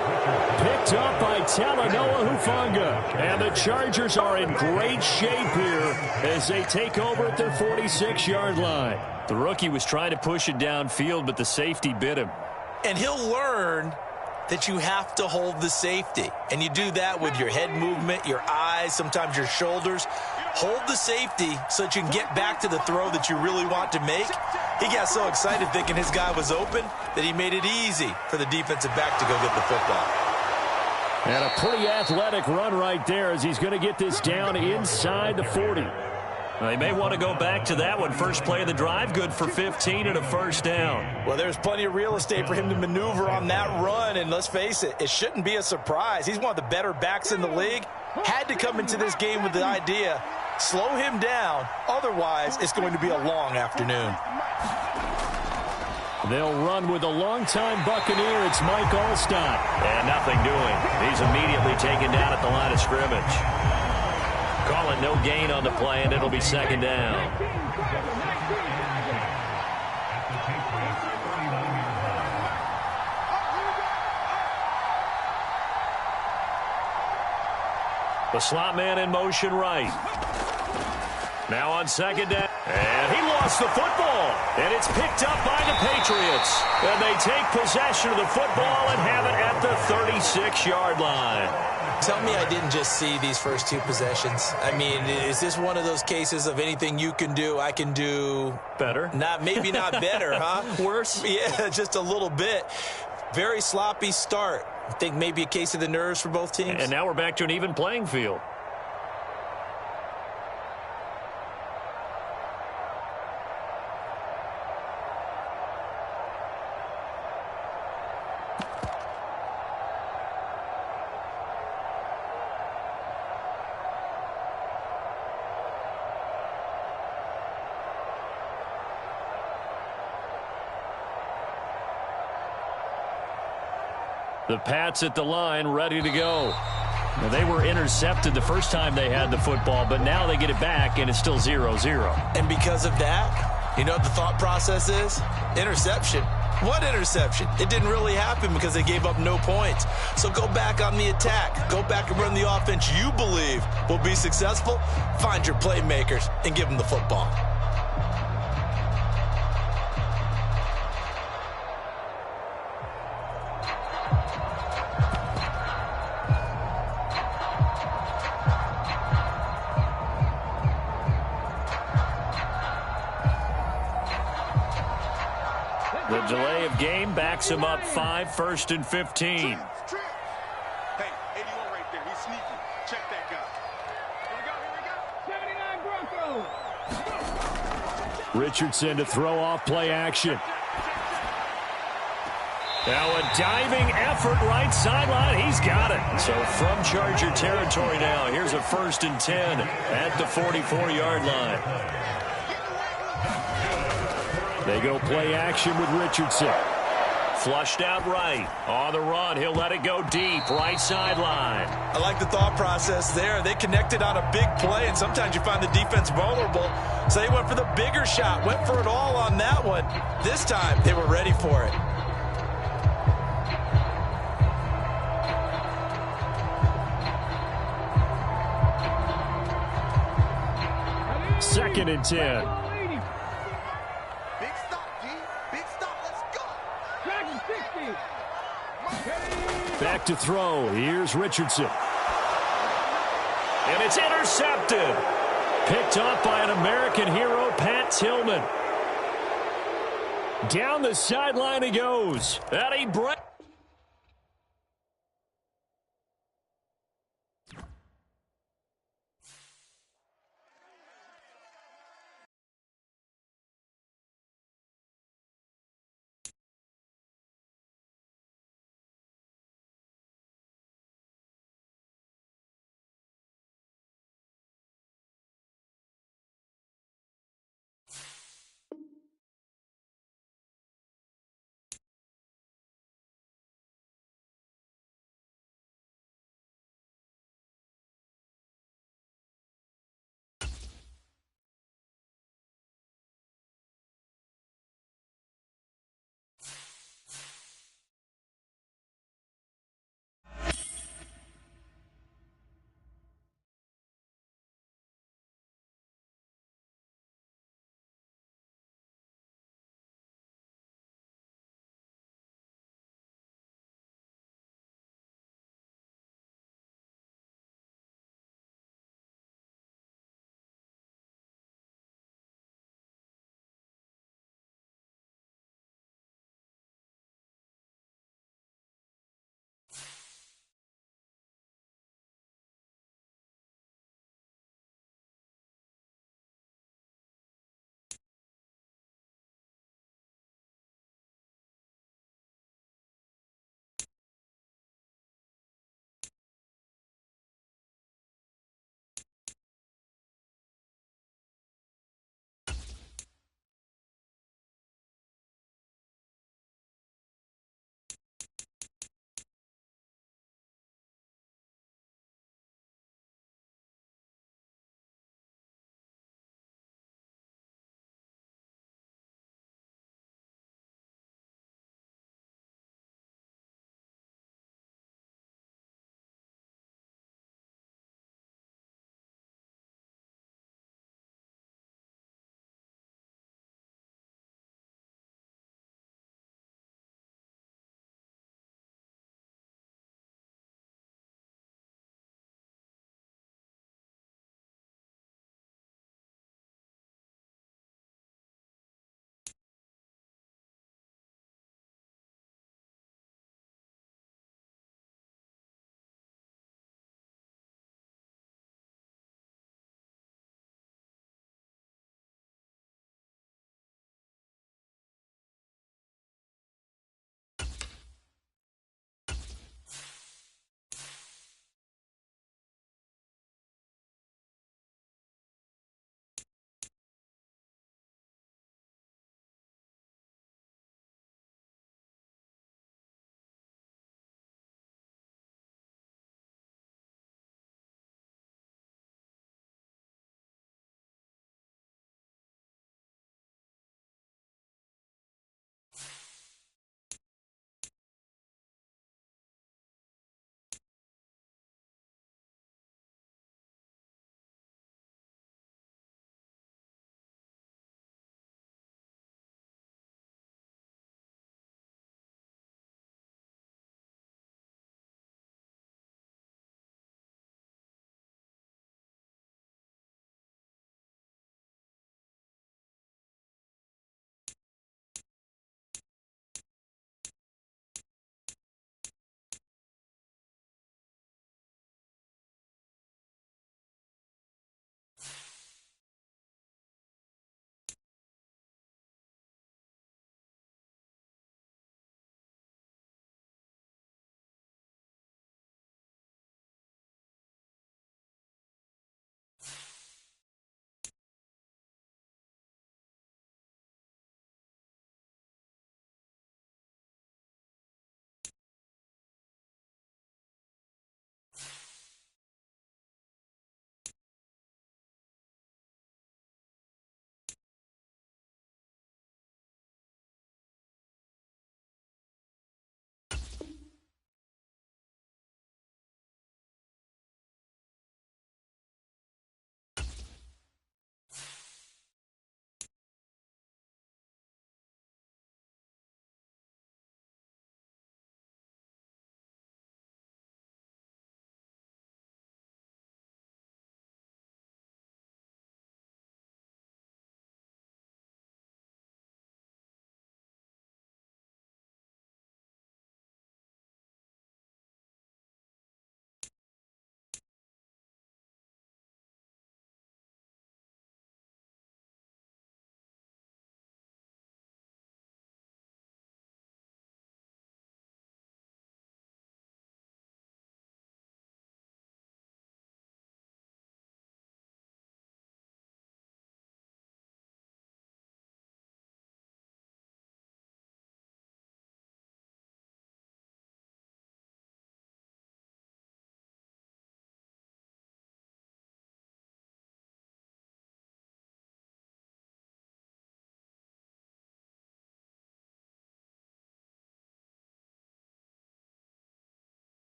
Picked up by Talanoa Hufanga. And the Chargers are in great shape here as they take over at their 46-yard line. The rookie was trying to push it downfield, but the safety bit him. And he'll learn that you have to hold the safety. And you do that with your head movement, your eyes, sometimes your shoulders. Hold the safety so that you can get back to the throw that you really want to make. He got so excited thinking his guy was open that he made it easy for the defensive back to go get the football. And a pretty athletic run right there as he's going to get this down inside the 40. Well, they may want to go back to that one. First play of the drive, good for 15 and a 1st down. Well, there's plenty of real estate for him to maneuver on that run, and let's face it, it shouldn't be a surprise. He's one of the better backs in the league. Had to come into this game with the idea, slow him down, otherwise it's going to be a long afternoon. They'll run with a longtime Buccaneer. It's Mike Allstott. And nothing doing. He's immediately taken down at the line of scrimmage. Calling no gain on the play, and it'll be 2nd down. The slot man in motion right. Now on 2nd down. And he lost the football. And it's picked up by the Patriots. And they take possession of the football and have it at the 36-yard line. Tell me I didn't just see these first two possessions. I mean, is this one of those cases of anything you can do, I can do better? Maybe not better, huh? Worse? Yeah, just a little bit. Very sloppy start. I think maybe a case of the nerves for both teams. And now we're back to an even playing field. The Pats at the line, ready to go. Now, they were intercepted the first time they had the football, but now they get it back, and it's still 0-0. And because of that, you know what the thought process is? Interception. What interception? It didn't really happen because they gave up no points. So go back on the attack. Go back and run the offense you believe will be successful. Find your playmakers and give them the football. The delay of game backs him up 5, 1st and 15. Hey, 81 right there. He's sneaky. Check that guy. Here we go. 79 Broncos. Richardson to throw off play action. Now a diving effort right sideline. He's got it. So from Charger territory now, here's a 1st and 10 at the 44-yard line. They go play action with Richardson. Flushed out right. On the run, he'll let it go deep. Right sideline. I like the thought process there. They connected on a big play, and sometimes you find the defense vulnerable. So they went for the bigger shot, went for it all on that one. This time, they were ready for it. Second and 10. Back to throw. Here's Richardson. And it's intercepted. Picked up by an American hero, Pat Tillman. Down the sideline he goes. And he breaks.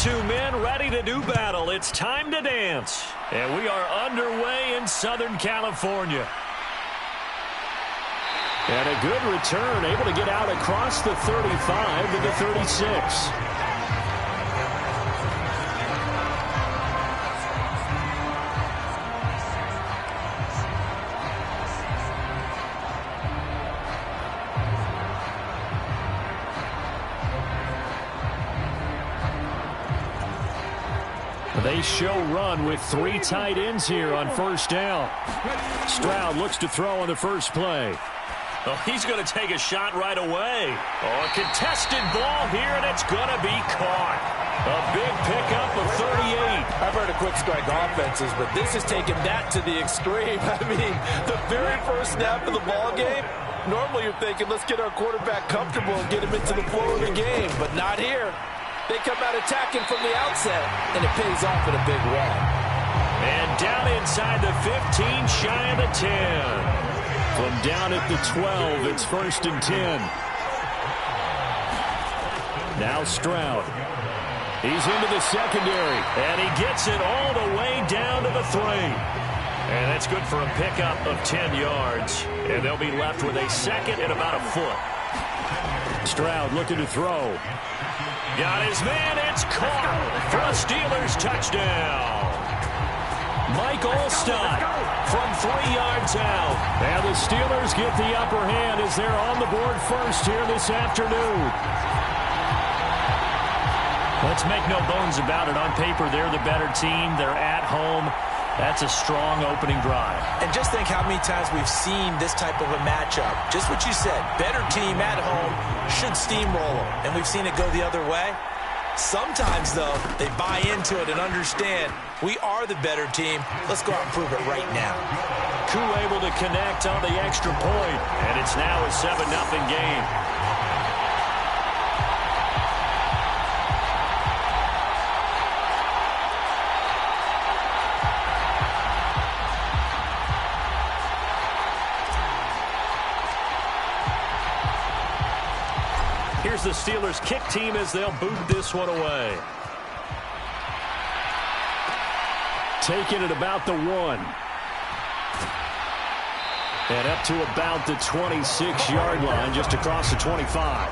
two men ready to do battle. It's time to dance. And we are underway in Southern California. And a good return, able to get out across the 35 to the 36. They show run with three tight ends here on first down. Stroud looks to throw on the first play. Oh, he's going to take a shot right away. Oh, a contested ball here, and it's going to be caught. A big pickup of 38. I've heard of quick strike offenses, but this is taking that to the extreme. I mean, the very first snap of the ball game, normally you're thinking, let's get our quarterback comfortable and get him into the flow of the game, but not here. They come out attacking from the outset, and it pays off in a big way. And down inside the 15, shy of the 10. From down at the 12, it's 1st and 10. Now Stroud. He's into the secondary. And he gets it all the way down to the 3. And that's good for a pickup of 10 yards. And they'll be left with a second and about a foot. Stroud looking to throw. Got his man. It's caught for a Steelers touchdown. Mike Allstott from 3 yards out. And the Steelers get the upper hand as they're on the board first here this afternoon. Let's make no bones about it. On paper, they're the better team. They're at home. That's a strong opening drive. And just think how many times we've seen this type of a matchup. Just what you said, better team at home should steamroll them. And we've seen it go the other way. Sometimes, though, they buy into it and understand we are the better team. Let's go out and prove it right now. Koo able to connect on the extra point, and it's now a 7-0 game. Here's the Steelers kick team as they'll boot this one away. Taking it about the 1. And up to about the 26-yard line, just across the 25.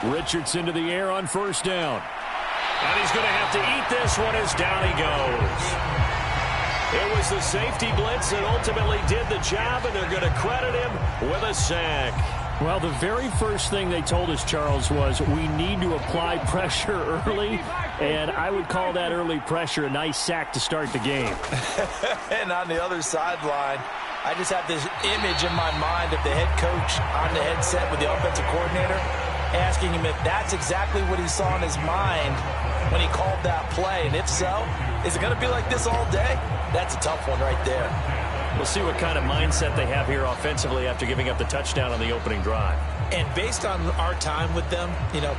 Richards into the air on first down. And he's going to have to eat this one as down he goes. It was the safety blitz that ultimately did the job, and they're going to credit him with a sack. Well, the very first thing they told us, Charles, was we need to apply pressure early, and I would call that early pressure a nice sack to start the game. And on the other sideline, I just have this image in my mind of the head coach on the headset with the offensive coordinator, asking him if that's exactly what he saw in his mind when he called that play. And if so, is it going to be like this all day? That's a tough one right there. We'll see what kind of mindset they have here offensively after giving up the touchdown on the opening drive. And based on our time with them,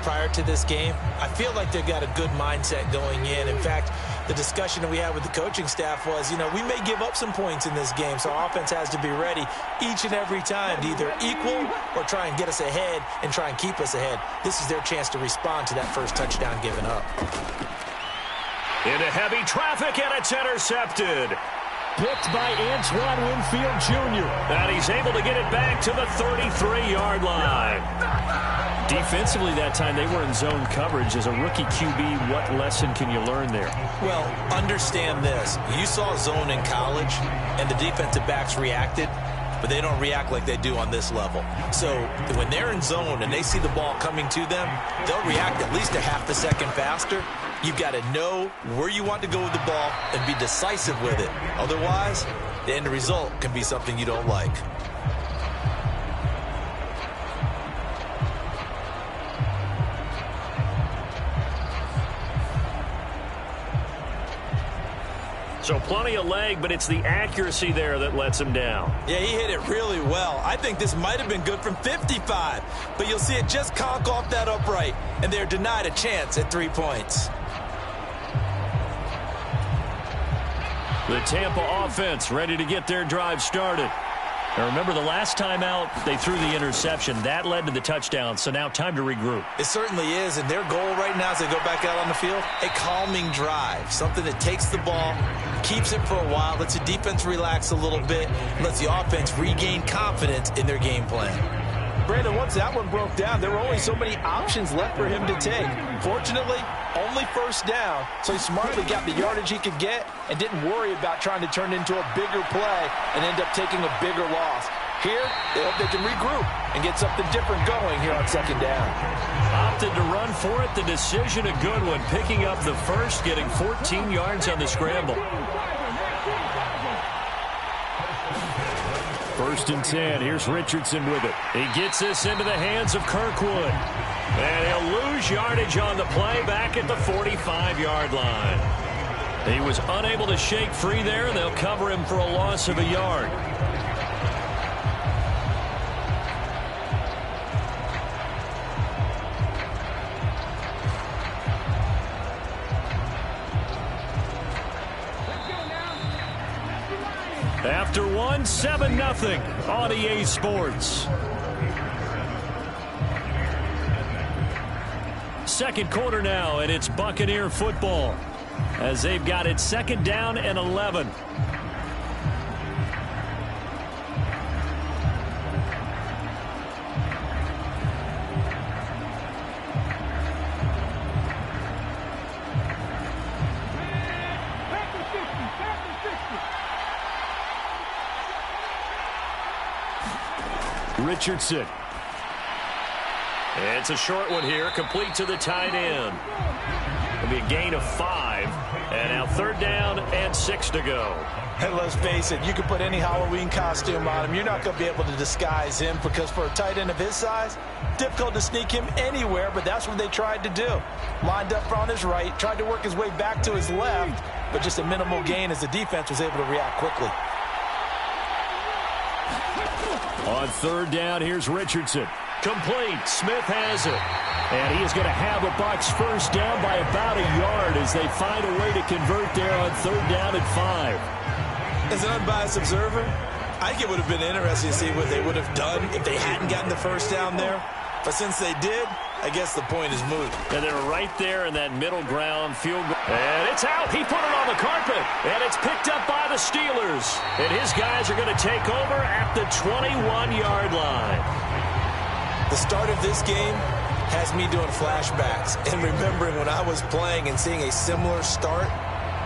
prior to this game, I feel like they've got a good mindset going in. In fact, the discussion that we had with the coaching staff was, we may give up some points in this game, so our offense has to be ready each and every time to either equal or try and get us ahead and try and keep us ahead. This is their chance to respond to that first touchdown given up. Into heavy traffic, and it's intercepted. Picked by Antoine Winfield Jr. And he's able to get it back to the 33-yard line. Defensively that time, they were in zone coverage. As a rookie QB, what lesson can you learn there? Well, understand this. You saw zone in college, and the defensive backs reacted, but they don't react like they do on this level. So when they're in zone and they see the ball coming to them, they'll react at least a half a second faster. You've got to know where you want to go with the ball and be decisive with it. Otherwise, the end result can be something you don't like. So plenty of leg, but it's the accuracy there that lets him down. Yeah, he hit it really well. I think this might have been good from 55, but you'll see it just conk off that upright, and they're denied a chance at 3 points. The Tampa offense ready to get their drive started. Now remember, the last time out, they threw the interception. That led to the touchdown, so now time to regroup. It certainly is, and their goal right now as they go back out on the field, a calming drive, something that takes the ball, keeps it for a while, lets the defense relax a little bit, lets the offense regain confidence in their game plan. Brandon, once that one broke down, there were only so many options left for him to take. Fortunately, only first down, so he smartly got the yardage he could get and didn't worry about trying to turn it into a bigger play and end up taking a bigger loss. Here, they hope they can regroup and get something different going here on second down. Opted to run for it. The decision a good one, picking up the first, getting 14 yards on the scramble. 1st and 10. Here's Richardson with it. He gets this into the hands of Kirkwood. And he'll lose yardage on the play back at the 45-yard line. He was unable to shake free there. They'll cover him for a loss of a yard. After one, 7-0 on EA Sports. Second quarter now, and it's Buccaneer football as they've got it 2nd down and 11. Richardson. It's a short one here, complete to the tight end. It'll be a gain of 5, and now 3rd down and 6 to go. And let's face it, you can put any Halloween costume on him. You're not going to be able to disguise him because for a tight end of his size, difficult to sneak him anywhere, but that's what they tried to do. Lined up on his right, tried to work his way back to his left, but just a minimal gain as the defense was able to react quickly. On 3rd down, here's Richardson. Complete. Smith has it. And he is going to have the Bucs first down by about a yard as they find a way to convert there on 3rd down and 5. As an unbiased observer, I think it would have been interesting to see what they would have done if they hadn't gotten the first down there. But since they did, I guess the point is moot. And they're right there in that middle ground field goal. And it's out. He put it on the carpet. And it's picked up by the Steelers. And his guys are going to take over at the 21-yard line. The start of this game has me doing flashbacks and remembering when I was playing and seeing a similar start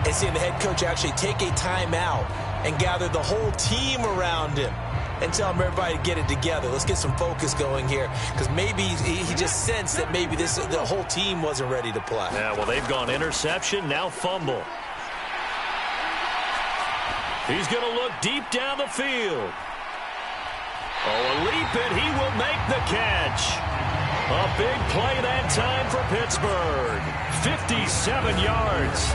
and seeing the head coach actually take a timeout and gather the whole team around him and tell him everybody to get it together. Let's get some focus going here because maybe he just sensed that maybe the whole team wasn't ready to play. Yeah, well, they've gone interception, now fumble. He's going to look deep down the field. Oh, a leap, and he will make the catch. A big play that time for Pittsburgh. 57 yards.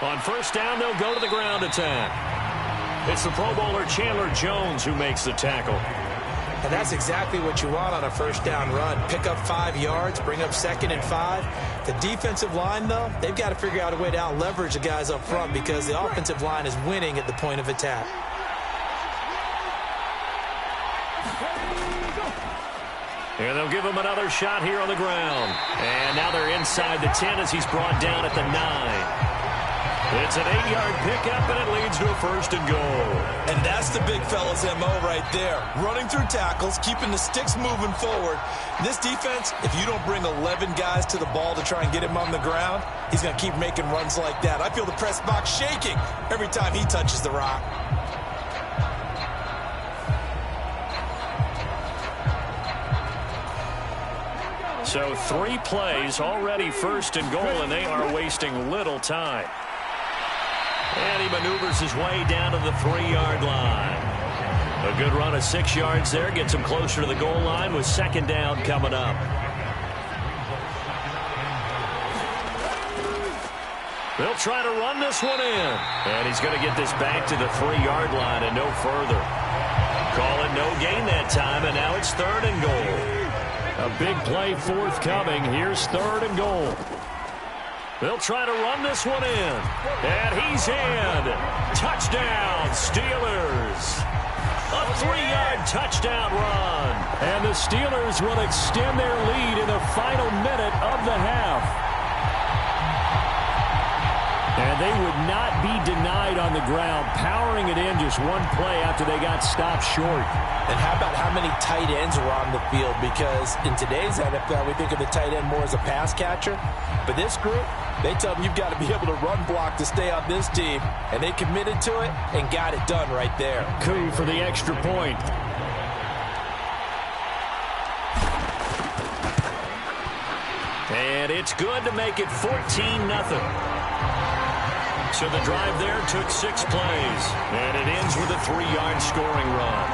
On 1st down, they'll go to the ground attack. It's the Pro Bowler Chandler Jones who makes the tackle. And that's exactly what you want on a 1st down run. Pick up 5 yards, bring up 2nd and 5. The defensive line, though, they've got to figure out a way to out-leverage the guys up front because the offensive line is winning at the point of attack. And they'll give him another shot here on the ground. And now they're inside the 10 as he's brought down at the 9. It's an 8-yard pickup, and it leads to a first and goal. And that's the big fella's MO right there. Running through tackles, keeping the sticks moving forward. This defense, if you don't bring 11 guys to the ball to try and get him on the ground, he's going to keep making runs like that. I feel the press box shaking every time he touches the rock. So 3 plays, already first and goal, and they are wasting little time. And he maneuvers his way down to the 3-yard line. A good run of 6 yards there, gets him closer to the goal line with second down coming up. They'll try to run this one in. And he's going to get this back to the 3-yard line and no further. Call it no gain that time, and now it's third and goal. A big play forthcoming. Here's third and goal. They'll try to run this one in. And he's in. Touchdown, Steelers. A 3-yard touchdown run. And the Steelers will extend their lead in the final minute of the half. And they would not be denied on the ground, powering it in just one play after they got stopped short. And how about how many tight ends are on the field? Because in today's NFL, we think of the tight end more as a pass catcher. But this group, they tell them you've got to be able to run block to stay on this team. And they committed to it and got it done right there. Coup for the extra point. And it's good to make it 14-0. So the drive there took 6 plays. And it ends with a 3-yard scoring run.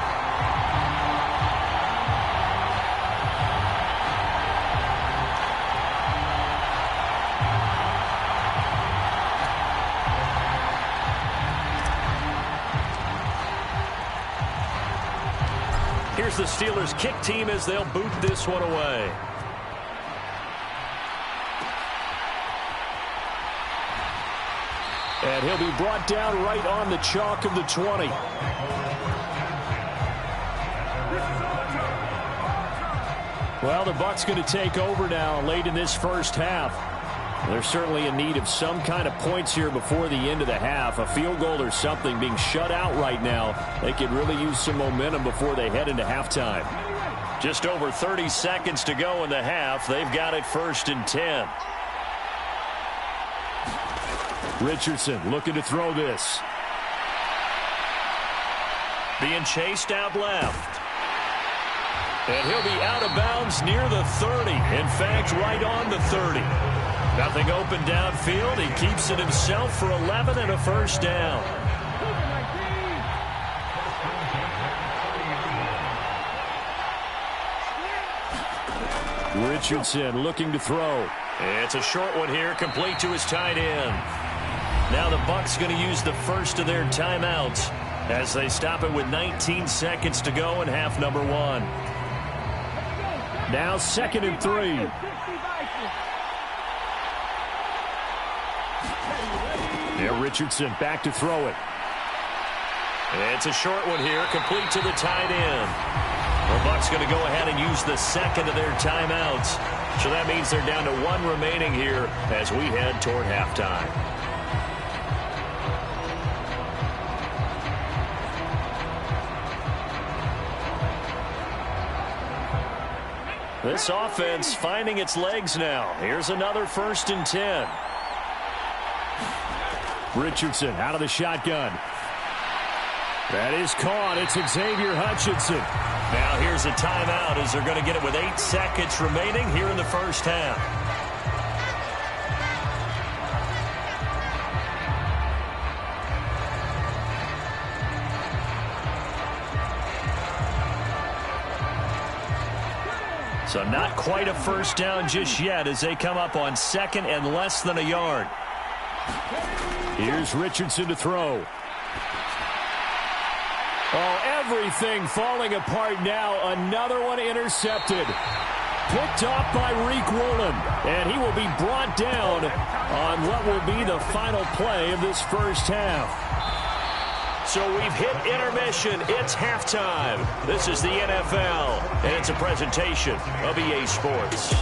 Here's the Steelers kick team as they'll boot this one away. And he'll be brought down right on the chalk of the 20. Well, the Bucs going to take over now late in this first half. They're certainly in need of some kind of points here before the end of the half. A field goal or something, being shut out right now. They could really use some momentum before they head into halftime. Just over 30 seconds to go in the half. They've got it 1st and 10. Richardson looking to throw this. Being chased out left. And he'll be out of bounds near the 30. In fact, right on the 30. Nothing open downfield. He keeps it himself for 11 and a first down. Richardson looking to throw. It's a short one here, complete to his tight end. Now the Bucs going to use the first of their timeouts as they stop it with 19 seconds to go in half number 1. Now 2nd and 3. Yeah, Richardson back to throw it. It's a short one here, complete to the tight end. The Bucs going to go ahead and use the second of their timeouts. So that means they're down to 1 remaining here as we head toward halftime. This offense finding its legs now. Here's another 1st and 10. Richardson out of the shotgun. That is caught. It's Xavier Hutchinson. Now here's a timeout as they're going to get it with 8 seconds remaining here in the first half. So not quite a first down just yet as they come up on 2nd and less than a yard. Here's Richardson to throw. Oh, everything falling apart now. Another one intercepted. Picked off by Reek Woolen. And he will be brought down on what will be the final play of this first half. So we've hit intermission. It's halftime. This is the NFL, and it's a presentation of EA Sports.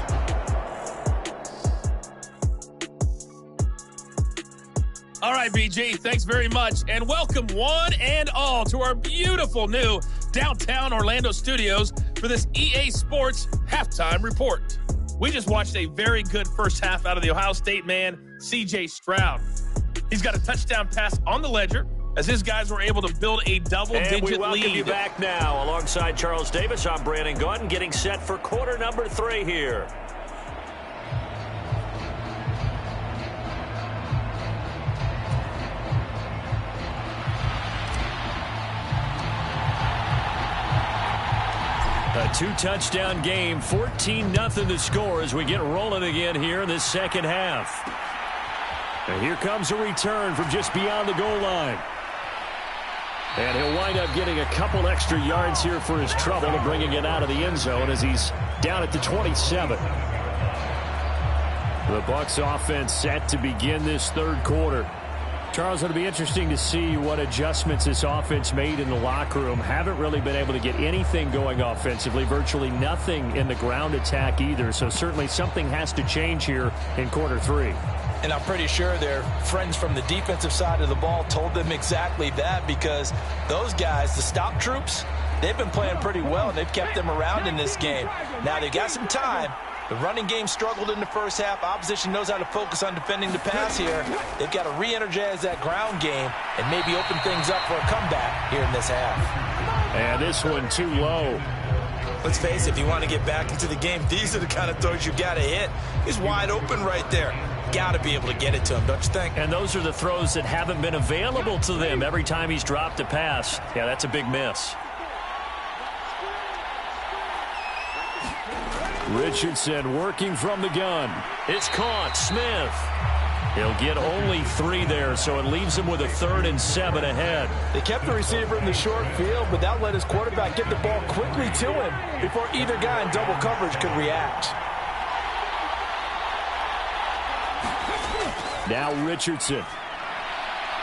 All right, BG, thanks very much. And welcome one and all to our beautiful new downtown Orlando studios for this EA Sports halftime report. We just watched a very good first half out of the Ohio State man, C.J. Stroud. He's got a touchdown pass on the ledger as his guys were able to build a double-digit lead. And we welcome you back now. Alongside Charles Davis, I'm Brandon Gunn, getting set for quarter number 3 here. A 2-touchdown game, 14-0 to score as we get rolling again here in this second half. And here comes a return from just beyond the goal line. And he'll wind up getting a couple extra yards here for his trouble and bringing it out of the end zone as he's down at the 27. The Bucs offense set to begin this third quarter. Charles, it'll be interesting to see what adjustments this offense made in the locker room. Haven't really been able to get anything going offensively, virtually nothing in the ground attack either. So certainly something has to change here in quarter 3. And I'm pretty sure their friends from the defensive side of the ball told them exactly that, because those guys, the stop troops, they've been playing pretty well, and they've kept them around in this game. Now they got some time. The running game struggled in the first half. Opposition knows how to focus on defending the pass here. They've got to re-energize that ground game and maybe open things up for a comeback here in this half. And this one too low. Let's face it, if you want to get back into the game, these are the kind of throws you got to hit. He's wide open right there. Got to be able to get it to him, don't you think? And those are the throws that haven't been available to them every time he's dropped a pass. Yeah, that's a big miss. Richardson working from the gun. It's caught. Smith. He'll get only 3 there, so it leaves him with a 3rd and 7 ahead. They kept the receiver in the short field, but that let his quarterback get the ball quickly to him before either guy in double coverage could react. Now Richardson.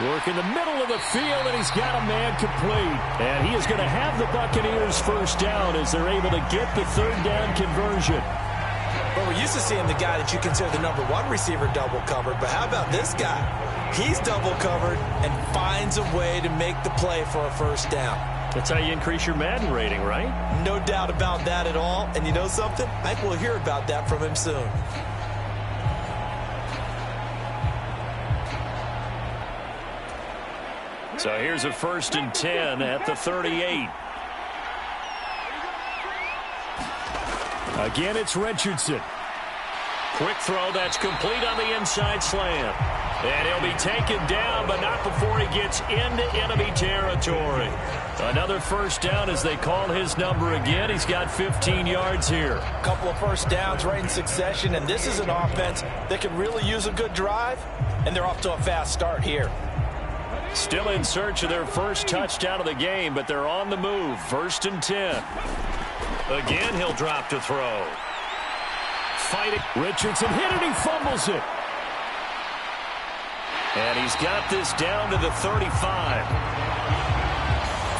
Work in the middle of the field, and he's got a man complete. And he is going to have the Buccaneers first down as they're able to get the 3rd down conversion. Well, we're used to seeing the guy that you consider the number 1 receiver double covered, but how about this guy? He's double covered and finds a way to make the play for a first down. That's how you increase your Madden rating, right? No doubt about that at all. And you know something? I think we'll hear about that from him soon. So here's a 1st and 10 at the 38. Again, it's Richardson. Quick throw that's complete on the inside slant. And he'll be taken down, but not before he gets into enemy territory. Another first down as they call his number again. He's got 15 yards here. A couple of first downs right in succession, and this is an offense that can really use a good drive, and they're off to a fast start here. Still in search of their first touchdown of the game, but they're on the move. 1st and 10. Again, he'll drop to throw. Fighting. Richardson hit it. He fumbles it. And he's got this down to the 35.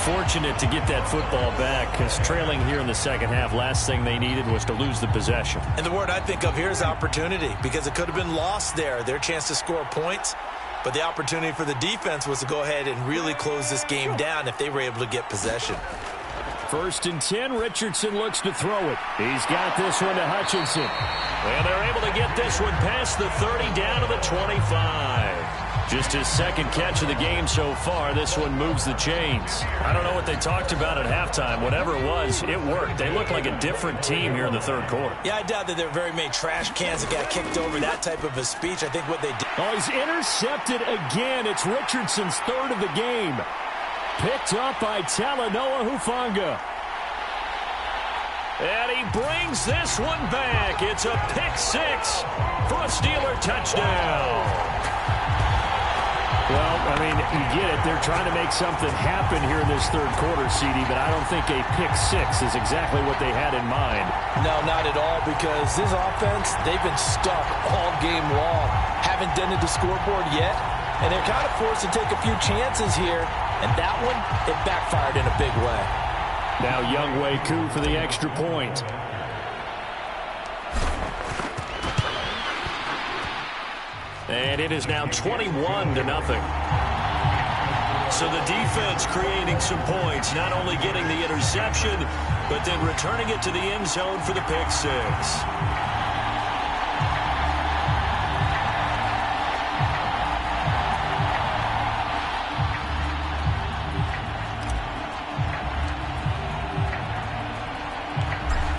Fortunate to get that football back, because trailing here in the second half, last thing they needed was to lose the possession. And the word I think of here is opportunity, because it could have been lost there. Their chance to score points. But the opportunity for the defense was to go ahead and really close this game down if they were able to get possession. 1st and 10. Richardson looks to throw it. He's got this one to Hutchinson. And they're able to get this one past the 30 down to the 25. Just his 2nd catch of the game so far. This one moves the chains. I don't know what they talked about at halftime. Whatever it was, it worked. They look like a different team here in the 3rd quarter. Yeah, I doubt that there are very many trash cans that got kicked over, that type of a speech. I think what they did. Oh, he's intercepted again. It's Richardson's 3rd of the game. Picked up by Talanoa Hufanga. And he brings this one back. It's a pick-6 for a Steeler touchdown. Well, I mean, you get it. They're trying to make something happen here in this 3rd quarter, CD, but I don't think a pick-6 is exactly what they had in mind. No, not at all, because this offense, they've been stuck all game long. Haven't dented the scoreboard yet, and they're kind of forced to take a few chances here And that one, it backfired in a big way. Now Younghoe Koo for the extra point. And it is now 21-0. So the defense creating some points, not only getting the interception, but then returning it to the end zone for the pick six.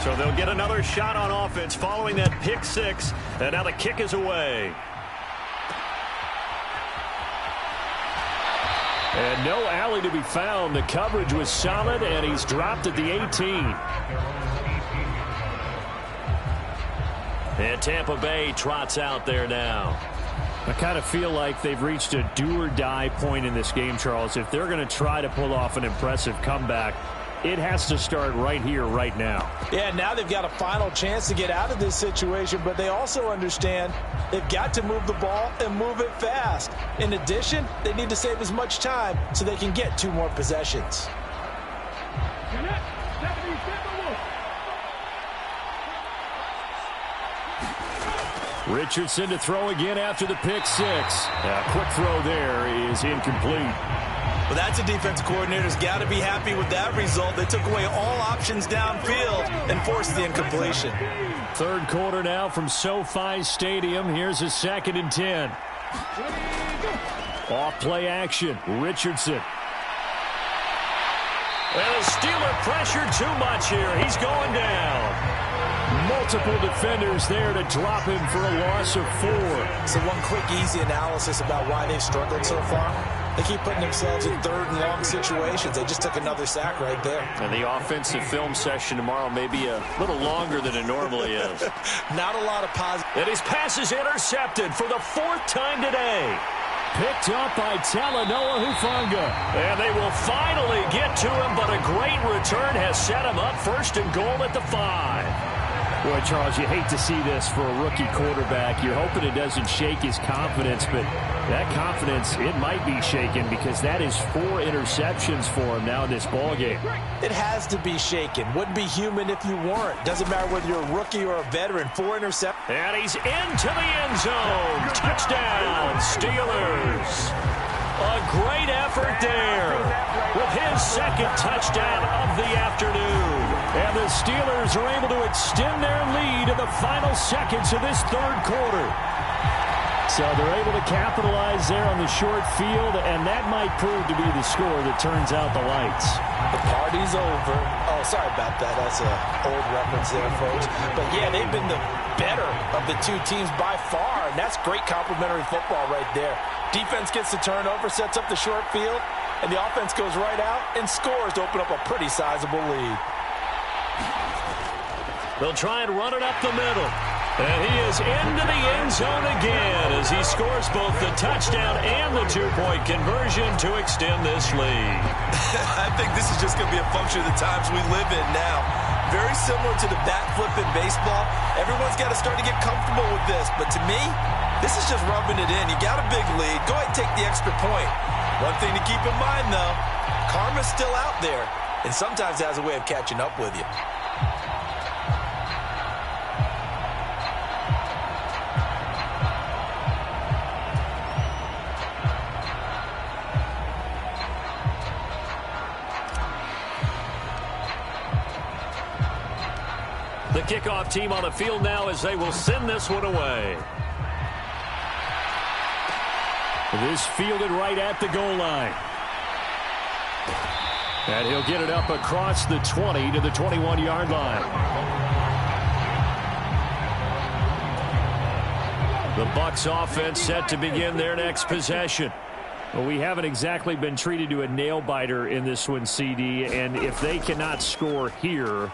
So they'll get another shot on offense following that pick six, and now the kick is away. And no alley to be found. The coverage was solid, and he's dropped at the 18. And Tampa Bay trots out there now. I kind of feel like they've reached a do-or-die point in this game, Charles. If they're going to try to pull off an impressive comeback, it has to start right here, right now. Yeah, now they've got a final chance to get out of this situation, but they also understand they've got to move the ball and move it fast. In addition, they need to save as much time so they can get 2 more possessions. Richardson to throw again after the pick six. A quick throw there is incomplete. Well, that's a defensive coordinator's got to be happy with that result. They took away all options downfield and forced the incompletion. Third quarter now from SoFi Stadium. Here's a 2nd and 10. Off play action. Richardson. And the Steeler pressured too much here. He's going down. Multiple defenders there to drop him for a loss of 4. So one quick, easy analysis about why they've struggled so far. They keep putting themselves in 3rd and long situations. They just took another sack right there. And the offensive film session tomorrow may be a little longer than it normally is. Not a lot of positive. And his pass is intercepted for the 4th time today. Picked up by Talanoa Hufanga. And they will finally get to him, but a great return has set him up 1st and goal at the 5. Boy, Charles, you hate to see this for a rookie quarterback. You're hoping it doesn't shake his confidence, but that confidence, it might be shaken because that is 4 interceptions for him now in this ballgame. It has to be shaken. Wouldn't be human if you weren't. Doesn't matter whether you're a rookie or a veteran. 4 interceptions. And he's into the end zone. Touchdown, Steelers. A great effort there with his 2nd touchdown of the afternoon. And the Steelers are able to extend their lead in the final seconds of this 3rd quarter. So they're able to capitalize there on the short field, and that might prove to be the score that turns out the lights. The party's over. Oh, sorry about that. That's an old reference there, folks. But, yeah, they've been the better of the 2 teams by far, and that's great complimentary football right there. Defense gets the turnover, sets up the short field, and the offense goes right out and scores to open up a pretty sizable lead. They'll try and run it up the middle. And he is into the end zone again as he scores both the touchdown and the 2-point conversion to extend this lead. I think this is just going to be a function of the times we live in now. Very similar to the bat flip in baseball. Everyone's got to start to get comfortable with this. But to me, this is just rubbing it in. You got a big lead. Go ahead and take the extra point. One thing to keep in mind, though, karma's still out there. And sometimes it has a way of catching up with you. The kickoff team on the field now as they will send this one away. This fielded right at the goal line. And he'll get it up across the 20 to the 21-yard line. The Bucs offense set to begin their next possession. Well, we haven't exactly been treated to a nail-biter in this one, CD, and if they cannot score here,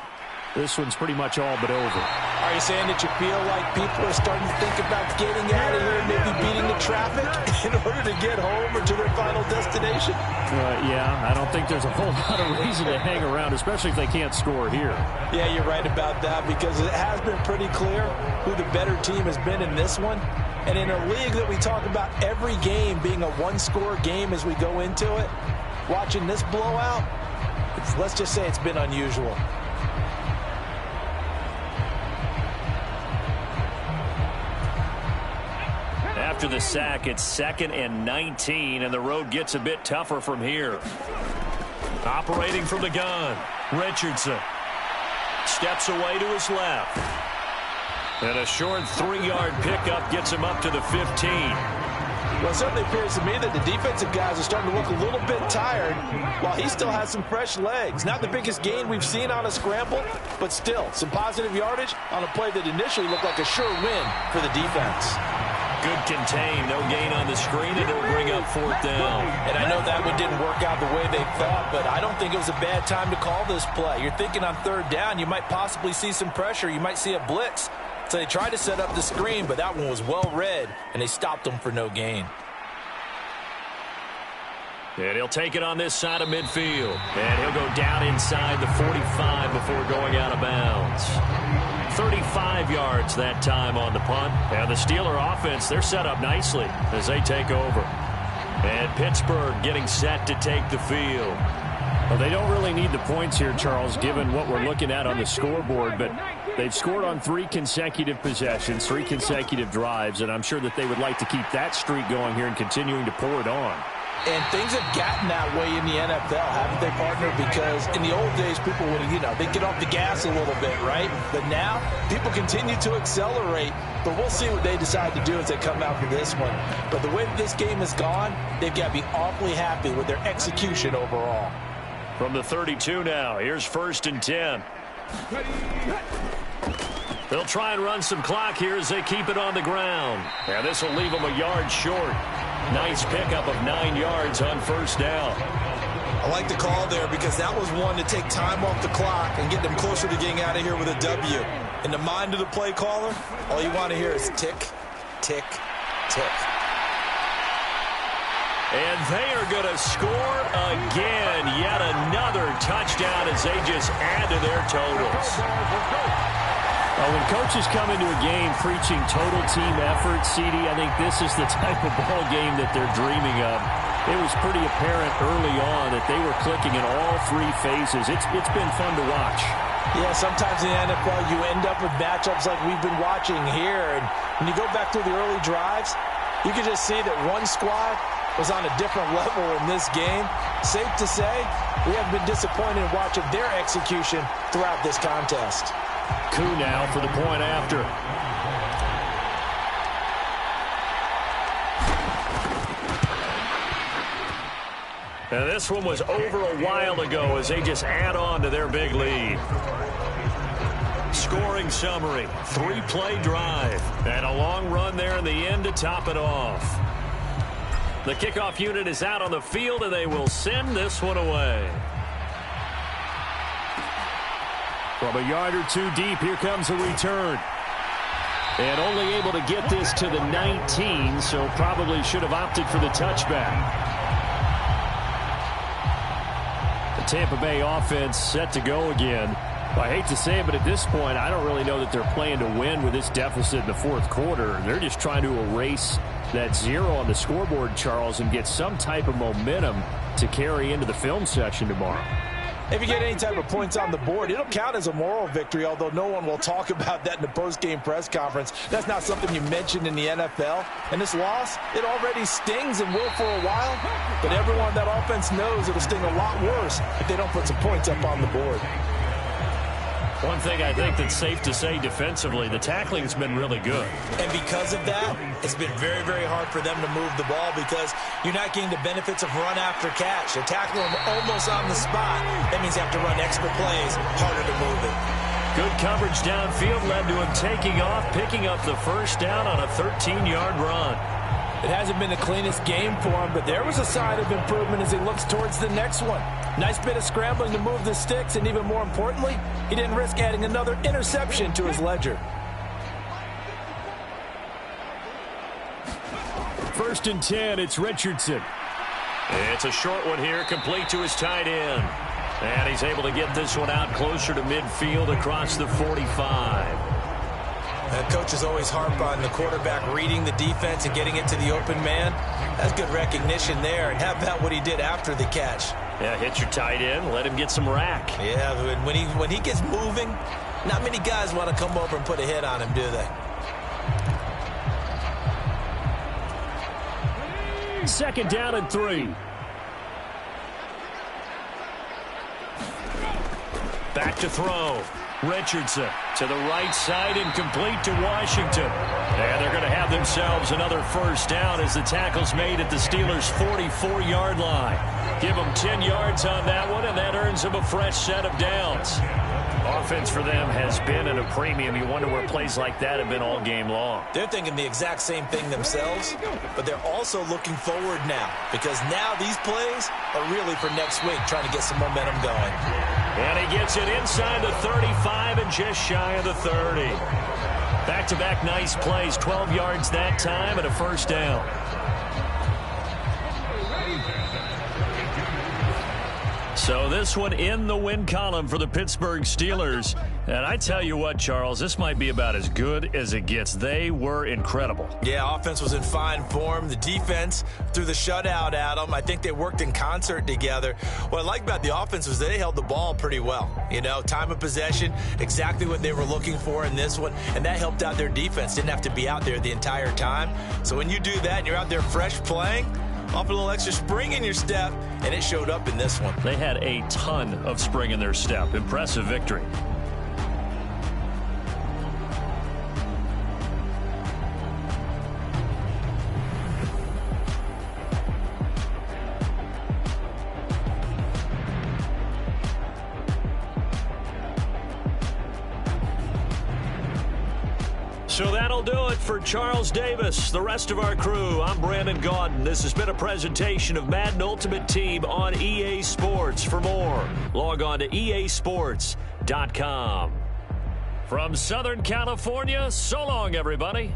this one's pretty much all but over. Are you saying that you feel like people are starting to think about getting out of here and maybe beating the traffic in order to get home or to their final destination? Yeah, I don't think there's a whole lot of reason to hang around, especially if they can't score here. Yeah, you're right about that because it has been pretty clear who the better team has been in this one. And in a league that we talk about every game being a one-score game as we go into it, watching this blowout, let's just say it's been unusual. After the sack, it's 2nd and 19, and the road gets a bit tougher from here. Operating from the gun, Richardson steps away to his left. And a short 3-yard pickup gets him up to the 15. Well, it certainly appears to me that the defensive guys are starting to look a little bit tired while he still has some fresh legs. Not the biggest gain we've seen on a scramble, but still some positive yardage on a play that initially looked like a sure win for the defense. Good contain, no gain on the screen, and it'll bring up 4th down. And I know that one didn't work out the way they thought, but I don't think it was a bad time to call this play. You're thinking on 3rd down, you might possibly see some pressure. You might see a blitz. So they tried to set up the screen, but that one was well read, and they stopped them for no gain. And he'll take it on this side of midfield. And he'll go down inside the 45 before going out of bounds. 35 yards that time on the punt. And the Steeler offense, they're set up nicely as they take over. And Pittsburgh getting set to take the field. Well, they don't really need the points here, Charles, given what we're looking at on the scoreboard. But they've scored on 3 consecutive possessions, 3 consecutive drives. And I'm sure that they would like to keep that streak going here and continuing to pour it on. And things have gotten that way in the NFL, haven't they, partner? Because in the old days, people would, they'd get off the gas a little bit, right? But now, people continue to accelerate. But we'll see what they decide to do as they come out for this one. But the way that this game has gone, they've got to be awfully happy with their execution overall. From the 32 now, here's 1st and 10. They'll try and run some clock here as they keep it on the ground. And this will leave them a yard short. Nice pickup of 9 yards on 1st down. I like the call there because that was one to take time off the clock and get them closer to getting out of here with a W. In the mind of the play caller, all you want to hear is tick, tick, tick. And they are going to score again. Yet another touchdown as they just add to their totals. When coaches come into a game preaching total team effort, CD, I think this is the type of ball game that they're dreaming of. It was pretty apparent early on that they were clicking in all 3 phases. It's been fun to watch. Yeah, sometimes in the NFL you end up with matchups like we've been watching here. And when you go back through the early drives, you can just see that one squad was on a different level in this game. Safe to say, we haven't been disappointed in watching their execution throughout this contest. Coup now for the point after. And this one was over a while ago as they just add on to their big lead. Scoring summary, 3-play drive, and a long run there in the end to top it off. The kickoff unit is out on the field, and they will send this one away. From a yard or 2 deep, here comes a return. And only able to get this to the 19, so probably should have opted for the touchback. The Tampa Bay offense set to go again. I hate to say it, but at this point, I don't really know that they're playing to win with this deficit in the 4th quarter. They're just trying to erase that 0 on the scoreboard, Charles, and get some type of momentum to carry into the film session tomorrow. If you get any type of points on the board, it'll count as a moral victory, although no one will talk about that in the post-game press conference. That's not something you mentioned in the NFL. And this loss, it already stings and will for a while, but everyone on that offense knows it'll sting a lot worse if they don't put some points up on the board. One thing I think that's safe to say defensively, the tackling's been really good. And because of that, it's been very, very hard for them to move the ball because you're not getting the benefits of run after catch. They're tackling them almost on the spot. That means you have to run extra plays, harder to move it. Good coverage downfield led to him taking off, picking up the 1st down on a 13-yard run. It hasn't been the cleanest game for him, but there was a sign of improvement as he looks towards the next one. Nice bit of scrambling to move the sticks, and even more importantly, he didn't risk adding another interception to his ledger. 1st and 10, it's Richardson. It's a short one here, complete to his tight end. And he's able to get this one out closer to midfield across the 45. Coaches always harp on the quarterback reading the defense and getting it to the open man. That's good recognition there. And how about what he did after the catch? Yeah, hit your tight end, let him get some rack. Yeah, when he gets moving, not many guys want to come over and put a hit on him, do they? Second down and 3. Back to throw. Richardson to the right side, incomplete to Washington. And they're going to have themselves another first down as the tackle's made at the Steelers' 44-yard line. Give them 10 yards on that one, and that earns them a fresh set of downs. Offense for them has been at a premium. You wonder where plays like that have been all game long. They're thinking the exact same thing themselves, but they're also looking forward now because now these plays are really for next week, trying to get some momentum going. And he gets it inside the 35 and just shy of the 30. Back-to-back nice plays, 12 yards that time and a first down. So this one in the win column for the Pittsburgh Steelers. And I tell you what, Charles, this might be about as good as it gets. They were incredible. Yeah, offense was in fine form. The defense threw the shutout at them. I think they worked in concert together. What I like about the offense was they held the ball pretty well. You know, time of possession, exactly what they were looking for in this one. And that helped out their defense. Didn't have to be out there the entire time. So when you do that and you're out there fresh playing, off a little extra spring in your step, and it showed up in this one. They had a ton of spring in their step. Impressive victory. So that'll do it for Charles Davis, the rest of our crew. I'm Brandon Gaudin. This has been a presentation of Madden Ultimate Team on EA Sports. For more, log on to easports.com. From Southern California, so long, everybody.